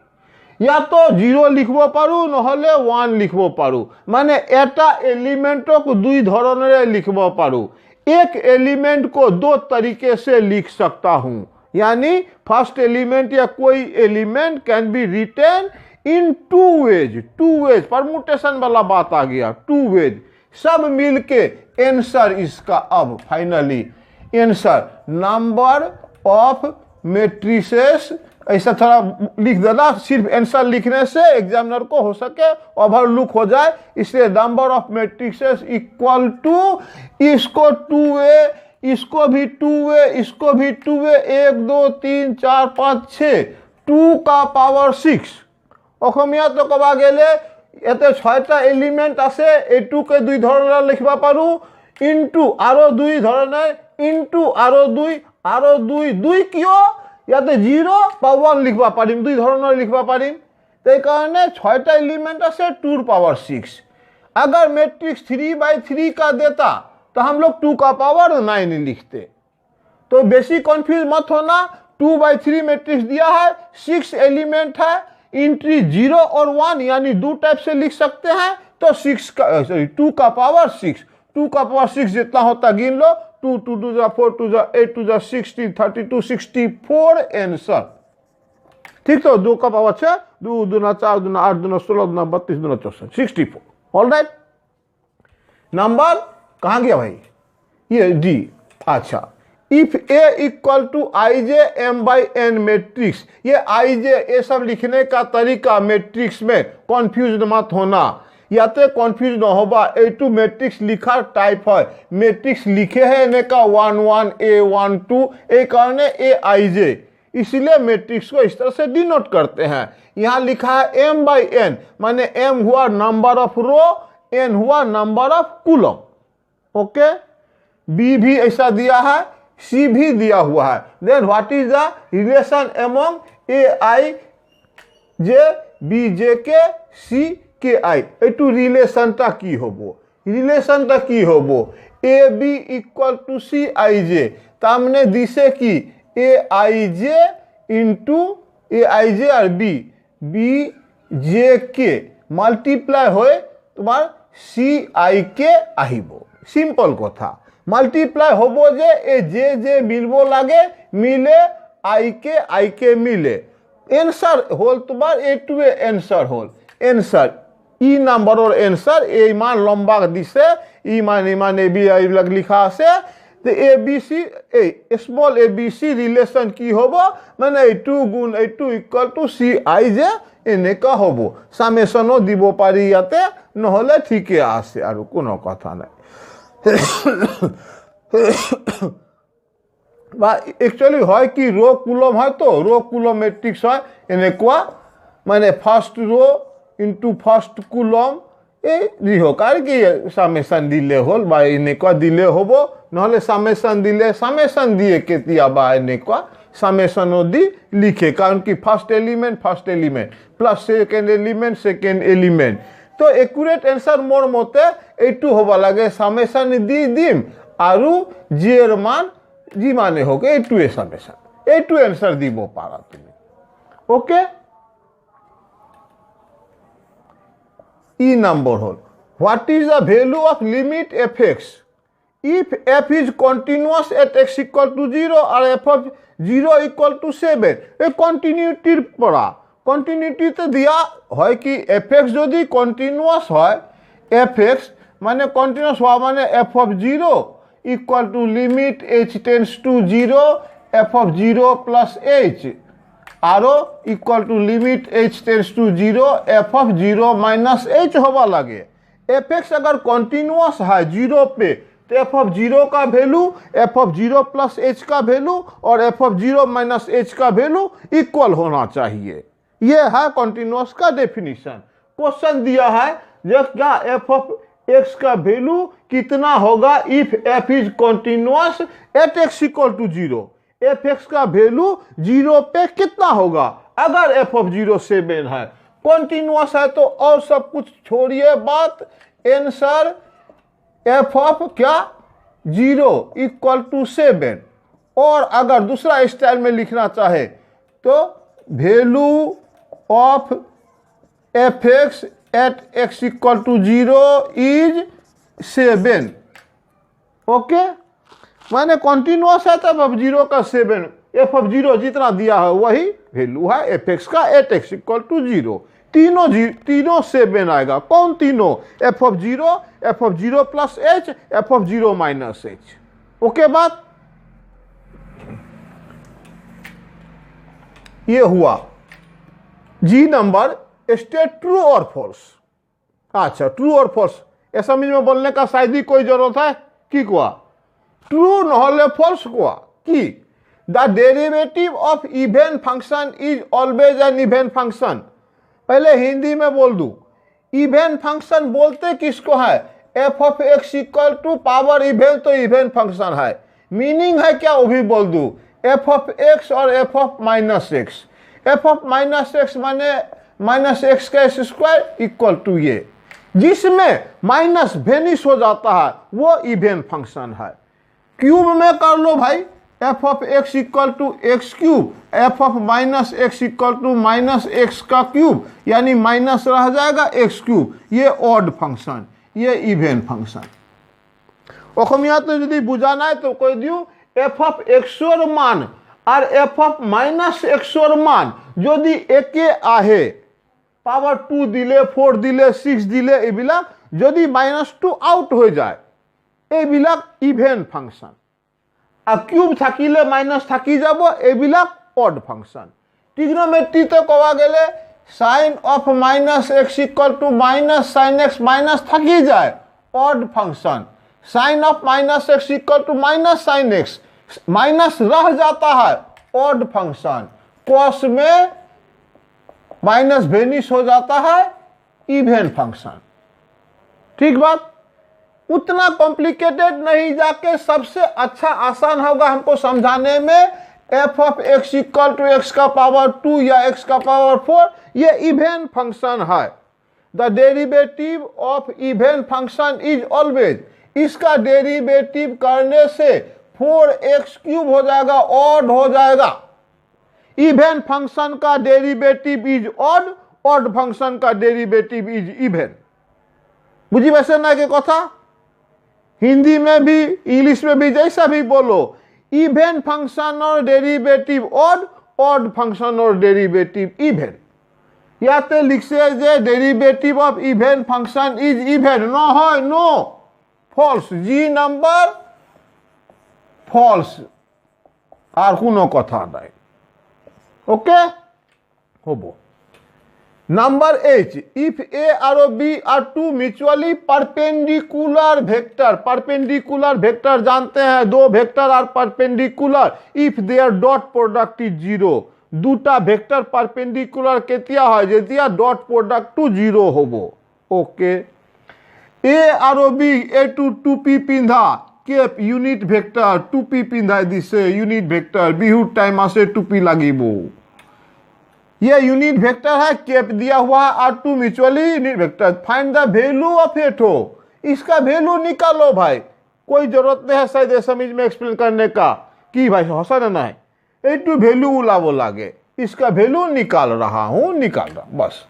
Speaker 1: या तो 0 লিখব পাৰো নহলে 1 লিখব পাৰো। মানে এটা एलिमेंटক 2 ধৰণেৰে লিখব পাৰো। एक एलिमेंट को 2 तरीके से लिख सकता हूं, यानी फर्स्ट एलिमेंट या कोई element can be written in 2 ways. 2 ways permutation वाला बात आ गया, 2 वेज सब मिलके आंसर इसका। अब finally answer number of matrices, ऐसा थोड़ा लिख देना, सिर्फ आंसर लिखने से एग्जामिनर को हो सके ओवरलुक हो जाए, इसलिए number of matrices equal to इसको 2a, इसको भी 2a, इसको भी 2a, 1 2 3 4 5 6, 2 का पावर 6। অসমীয়া তো কবা গেলে এতে 6টা এলিমেন্ট আছে, এইটুকে 2 ধৰণে লিখবা পাৰো, ইনটু আৰু 2 ধৰণে, ইনটু আৰু 2 আৰু 2 2 কিয় ইয়াতে 0 বা 1 লিখবা পাৰিম, 2 ধৰণৰ লিখবা পাৰিম, এই কাৰণে 6টা एलिमेंट আছে 2 पावर 6। अगर मैट्रिक्स 3/3 का देता तो हम लोग 2 का पावर 9 लिखते। तो बेसी कंफ्यूज मत होना, 2/3 मैट्रिक्स दिया है, 6 एलिमेंट है, इंट्री 0 और 1 यानी 2 टाइप से लिख सकते हैं। तो 2 का पावर 6, 2 का पावर 6 जितना होता गिन लो, 2 2 2 4 2 8 2 16 32 64 आंसर। ठीक, तो 2 का पावर 6, 2 दूना 4 दूना 8 दूना 16 दूना 32 दूना 64 64। ऑल राइट, नंबर कहाँ गया भाई, ये डी। अच्छा, if A equal to IJ m/n matrix, ये IJ ये सब लिखने का तरीका मैट्रिक्स में कंफ्यूज मत होना, याते कंफ्यूज न होगा। A2 मैट्रिक्स लिखा टाइप है, मैट्रिक्स लिखे है ने का 1 1 A 1 2, ए कारण ए IJ, इसलिए मैट्रिक्स को इस तरह से डिनोट करते हैं। यहाँ लिखा है m/n, माने m हुआ नंबर ऑफ रो, n हुआ number of column. Okay, B भी ऐसा दिया है, सी भी दिया हुआ है। Then what is the relation among AIJ BJK CKI, एटू रिलेशनटा की होबो, रिलेशनटा की होबो AB इक्वल टू CIJ, तामने दिसे की AIJ इंटू AIJ और BJK मल्टीप्लाई होए तुम्हार CIK आहिबो। सिंपल कथा, मल्टीप्लाई होबो जे ए जे जे मिलबो लागे मिले, IK मिले, आंसर होल तुम्हार A2 आंसर होल। आंसर ई नंबर और आंसर ए मान लंबा दिसे, ई मान ए बी आई लग लिखा से, तो ABC ए स्मॉल ABC रिलेशन की होबो, माने A2 गुण A2 इक्वल टू CIJ एने का होबो। सामेशनो दिबो पारी याते নহলে ठीके आसे आरो कोनो कथा নাই। বা एक्चुअली है कि रो कॉलम है, तो रो कॉलम मैट्रिक्स है এনেকুৱা, माने first row into first column ए हो कारण कि सामेशन दिले होल बा এনেকুৱা दिले होबो, নহলে सामेशन दिले सामेशन दिए केतिया बा এনেকুৱা समेशन ऑफ दी लिखे, कारण कि first element plus second element. तो एक्यूरेट आंसर मोर मते एटू होबा लगे समेशन दी दिम आरु जेर मान जी माने होके एटू ए समेशन एटू आंसर দিব পারা তুমি। ओके ई नंबर होल what is the value of limit fx if f is continuous at x equal to 0 और f of 0 equal to 7 A continuity पड़ा कन्टिन्यूटी तो दिया है कि fx यदि कन्टिन्यूअस है fx माने कन्टिन्यूअस हुआ माने f of 0 equal to limit h tends to 0 f of 0 plus h आरो equal to limit h tends to 0 f of 0 minus h होगा लगे। fx अगर कॉन्टिन्यूअस है 0 पे तो f of 0 का value f of 0 plus h का वैल्यू और f of 0 माइनस h का वैल्यू इक्वल होना चाहिए। यह है कॉन्टिन्यूअस का डेफिनेशन। क्वेश्चन दिया है जो क्या f of x का वैल्यू कितना होगा इफ f इज continuous at x equal to 0, fx का वैल्यू 0 पे कितना होगा अगर f of 0 7 है, कॉन्टिन्यूअस है तो और सब कुछ छोड़िए बात, आंसर f of क्या 0 इक्वल टू 7। और अगर दूसरा स्टाइल में लिखना चाहे तो value of fx at x equal to 0 is 7। Okay माने कॉन्टिन्यूअस है तब अब 0 का 7 f of 0 जितना दिया है वही वैल्यू है fx का एट x इक्वल टू 0। तीनों 7 आएगा। कौन तीनों? f of 0 plus h, f of 0 minus h। Okay बात ये हुआ। जी नंबर स्टेट ट्रू और फॉल्स। अच्छा ट्रू और फॉल्स ऐसा में बोलने का शायद ही कोई जरूरत है कि कुआ ट्रू নহলে फॉल्स कुआ कि the derivative of even function is always an even function. पहले हिंदी में बोल दूं, इवन फंक्शन बोलते किसको है? f of x equal to power even तो इवन फंक्शन है। मीनिंग है क्या वो भी बोल दूं, f ऑफ x और f of minus x. f of minus x माने माइनस एक्स का स्क्वायर इक्वल टू ये, जिसमें माइनस वेनिश हो जाता है वो इवन फंक्शन है। क्यूब में कर लो भाई, f of x equal to x cube, f of minus x equal to minus x का क्यूब, यानी माइनस रह जाएगा एक्स क्यूब। ये ऑड फंक्शन, ये इवन फंक्शन। অসমীয়া तो यदि बुझाना है तो कोई दियो f ऑफ एक्सोर मान और f ऑफ माइनस एक्सोर मान यदि एके आहे पावर 2 दिले 4 दिले 6 दिले एबिलाक यदि -2 आउट हो जाए एबिलाक इवन फंक्शन। आ क्यूब থাকিলে माइनस থাকি যাব एबिलाक ऑड फंक्शन। ट्रिग्नोमेट्री तो कवा गेले sin of minus x equal to minus sin x minus থাকি जाए odd function. sin of minus x equal to minus sin x minus रह जाता है ऑड फंक्शन। कॉस में माइनस वेनिश हो जाता है इवन फंक्शन। ठीक बात, उतना कॉम्प्लिकेटेड नहीं जाके सबसे अच्छा आसान होगा हमको समझाने में f of x equal to x का पावर 2 या x का पावर 4 ये इवन फंक्शन है। The derivative of even function is always, इसका डेरिवेटिव करने से 4x क्यूब हो जाएगा, ऑड हो जाएगा। इवन फंक्शन का derivative is odd, odd function का डेरिवेटिव इज इवन। बुझी वैसे ना के कथा, हिंदी में भी इंग्लिश में भी जैसा भी बोलो, इवन फंक्शन और डेरिवेटिव ऑड, ऑड फंक्शन और डेरिवेटिव इवन। या तो लिख से जे derivative of even function is even, no है no, false. G number false और कोनो कथा नहीं। ओके होबो। नंबर 8, इफ a और b are two mutually perpendicular vector. Perpendicular vector जानते हैं, दो vector are perpendicular if their dot product is 0। दूटा वेक्टर परपेंडिकुलर केतिया है जेतिया डॉट प्रोडक्ट टू 0 होबो। ओके, a और b a टू 2p पिंधा केप यूनिट वेक्टर टुपी पिंधाई दिसे यूनिट वेक्टर बिहू टाइम आसे टुपी लागिबो। ये यूनिट वेक्टर है, केप दिया हुआ है R2 mutually unit vector. Find the value of एटो, इसका वैल्यू निकालो भाई। कोई जरूरत नहीं है शायद समझ में एक्सप्लेन करने का कि भाई हौसा ना है एटू वैल्यू उला वो लागे, इसका वैल्यू निकाल रहा हूं, निकाल रहा बस।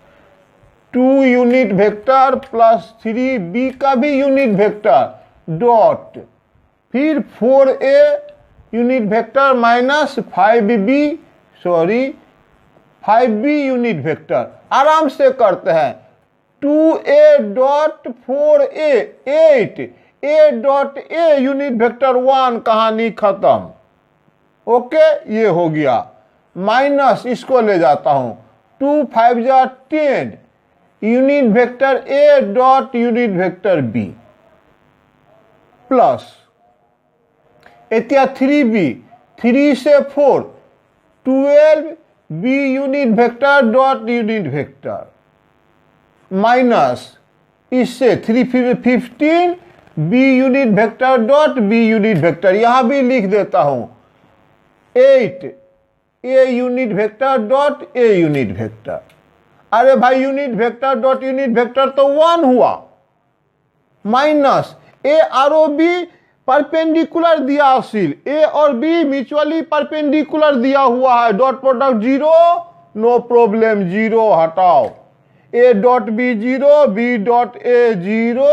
Speaker 1: 2 यूनिट वेक्टर प्लस 3b का भी यूनिट वेक्टर डॉट फिर 4a unit vector minus 5b unit vector. आराम से करते हैं। 2a dot 4a 8 a dot a unit vector 1, कहानी खत्म। ओके, ये हो गया। माइनस इसको ले जाता हूं 2 5 जा 10 unit vector a dot unit vector b plus एतिया 3b 3 से 4 12 b unit vector dot unit vector minus इससे 3 15 b unit vector dot b unit vector, यहां भी लिख देता हूं 8 a unit vector dot a unit vector. अरे भाई unit vector dot unit vector तो 1 हुआ, माइनस a और b परपेंडिकुलर दिया असील, a और b म्यूचुअली परपेंडिकुलर दिया हुआ है, डॉट प्रोडक्ट 0, नो प्रॉब्लम 0 हटाओ, a dot b 0 b dot a 0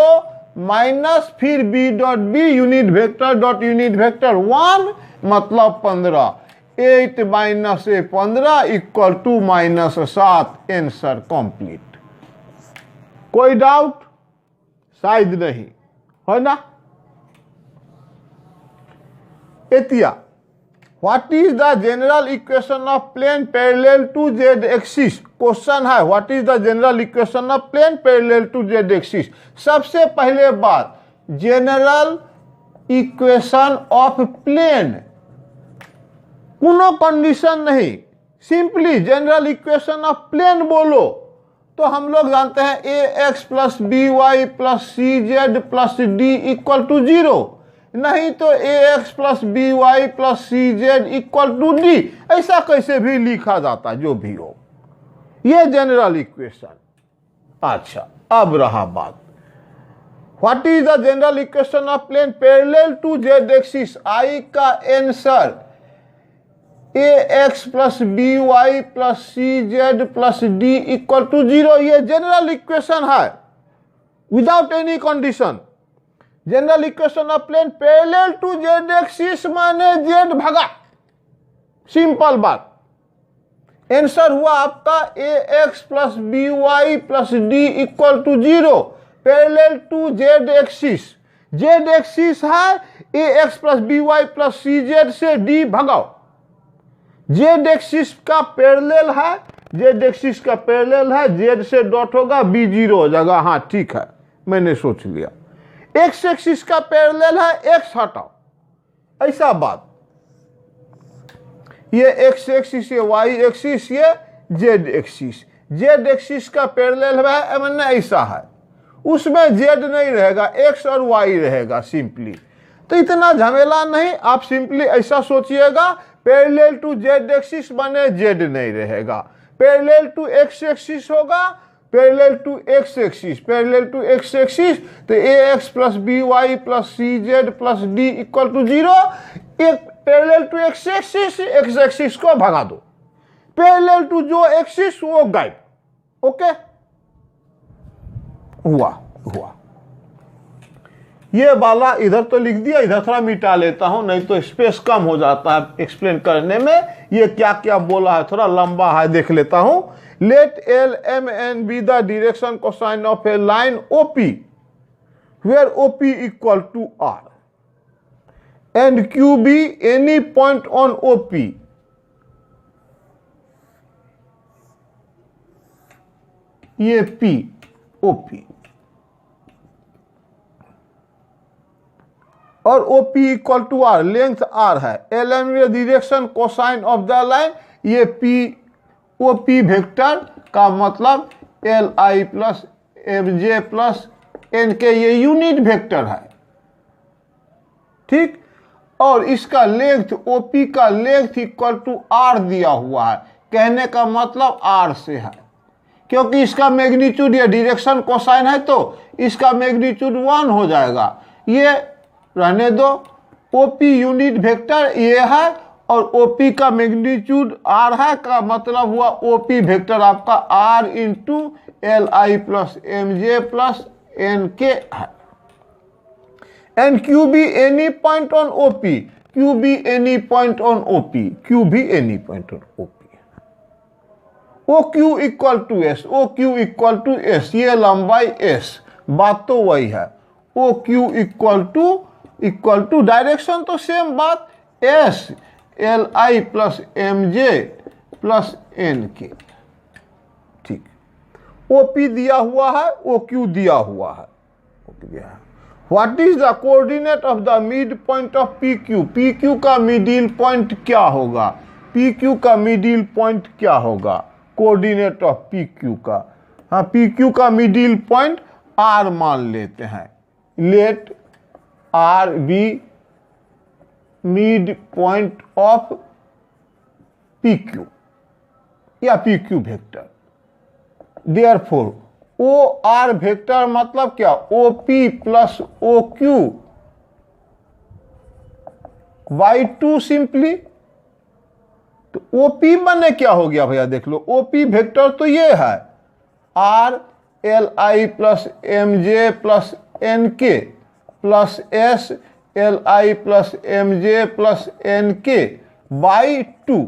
Speaker 1: minus फिर b dot b unit vector dot unit vector 1 मतलब 15, 8 minus A 15 equal to minus 7। Answer complete. कोई डाउट? शायद नहीं है ना। एतिया what is the general equation of plane parallel to Z axis. Question है what is the general equation of plane parallel to Z axis. सबसे पहले बात, जनरल इक्वेशन ऑफ प्लेन कोनो कंडीशन नहीं, simply general equation of plane बोलो तो हम लोग जानते हैं ax plus B Y plus C Z plus D equal to 0, नहीं तो ax plus B Y plus C Z equal to D, ऐसा कैसे भी लिखा जाता, जो भी हो, ये जनरल इक्वेशन। अच्छा, अब रहा बात what is the general equation of plane parallel to Z axis. I का answer ax plus B Y plus C Z plus D equal to 0, ये जनरल इक्वेशन है without any condition. General equation of plane parallel to Z axis माने जेड भगा, सिंपल बात। आंसर हुआ आपका ax plus B Y plus D equal to 0 parallel to Z axis. Z axis है ax plus B Y plus C Z से डी भगाओ, जेड एक्सिस का पैरेलल है, जेड एक्सिस का पैरेलल है, जेड से डॉट होगा बी 0 हो जाएगा। हाँ ठीक है, मैंने सोच लिया। एक्स एक्सिस का पैरेलल है, एक्स हटाओ, ऐसा बात। ये एक्स एक्सिस, ये वाई एक्सिस, ये जेड एक्सिस। जेड एक्सिस का पैरेलल है मैंने ऐसा है, उसमें जेड नहीं रहेगा, एक्स और वाई रहेगा सिंपली। तो इतना झमेला नहीं, आप सिंपली ऐसा सोचिएगा पैरेलल टू जेड एक्सिस माने जेड नहीं रहेगा, पैरेलल टू एक्स एक्सिस होगा, parallel to x axis, parallel to x axis तो ax plus B Y plus C Z plus D equal to 0। एक पैरेलल टू एक्स एक्सिस को भगा दो, पैरेलल टू जो एक्सिस वो गायब। ओके, हुआ। ये वाला इधर तो लिख दिया, इधर थोड़ा मिटा लेता हूं, नहीं तो स्पेस कम हो जाता है एक्सप्लेन करने में। ये क्या क्या बोला है, थोड़ा लंबा है, देख लेता हूं। Let L M N be the direction cosine of a line OP where OP equal to R and Q B any point on OP. ये पी ओपी और OP equal to R, length R है। L M direction cosine of the line, ये P OP वेक्टर का मतलब LI प्लस FJ प्लस N के ये यूनिट वेक्टर है। ठीक। और इसका लेंथ ओपी का लेंथ इक्वल टू आर दिया हुआ है, कहने का मतलब आर से है, क्योंकि इसका मैग्नीट्यूड ये डायरेक्शन कोसाइन है तो इसका मैग्नीट्यूड 1 हो जाएगा। ये रहने दो, ओपी यूनिट वेक्टर ये है और ओपी का मैग्नीट्यूड आर है, का मतलब हुआ ओपी वेक्टर आपका R into L I plus M J plus N K है। And Q B any point on OP, Q B any point on OP, Q B any point on OP. O Q equal to S, O Q equal to S, ये लंबाई एस, बात तो वही है। O Q equal to direction तो सेम बात, S L I plus M J plus N के। ठीक, ओ पी दिया हुआ है, ओ क्यू दिया हुआ है। What is the coordinate of the mid point of P Q, P Q का मिडिल पॉइंट क्या होगा, पी क्यू का मिडिल पॉइंट क्या होगा, कोऑर्डिनेट ऑफ पी क्यू का। हाँ, पी क्यू का मिडिल पॉइंट आर मान लेते हैं, let R be mid point of P Q या P Q vector. Therefore O R vector मतलब क्या, O P plus O Q by 2 simply. तो ओपी बने क्या हो गया भैया, देख लो ओपी वेक्टर तो ये है R L I plus M J plus N K plus S L I plus M J plus N K by 2।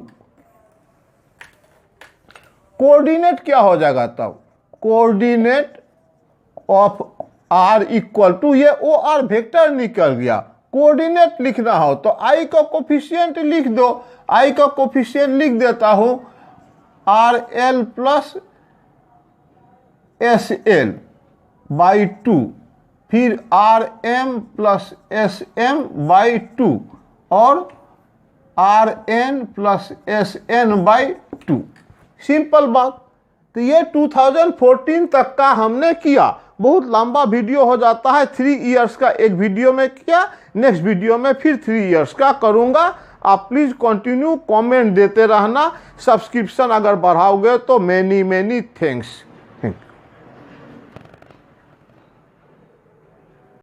Speaker 1: Coordinate क्या हो जाएगा तब, coordinate of R equal to, ये ओ आर वेक्टर निकल गया। कोऑर्डिनेट लिखना हो तो आई का कोफिशिएंट लिख दो, आई का कोफिशिएंट लिख देता हूं R L plus S L by 2, फिर R M plus S M by 2 और R N plus S N by 2। Simple बात। तो ये 2014 तक का हमने किया। बहुत लंबा वीडियो हो जाता है, 3 इयर्स का एक वीडियो में किया, नेक्स्ट वीडियो में फिर 3 इयर्स का करूंगा। आप प्लीज़ कंटिन्यू कमेंट देते रहना, सब्सक्रिप्शन अगर बढ़ाओगे तो मैनी थैंक्स।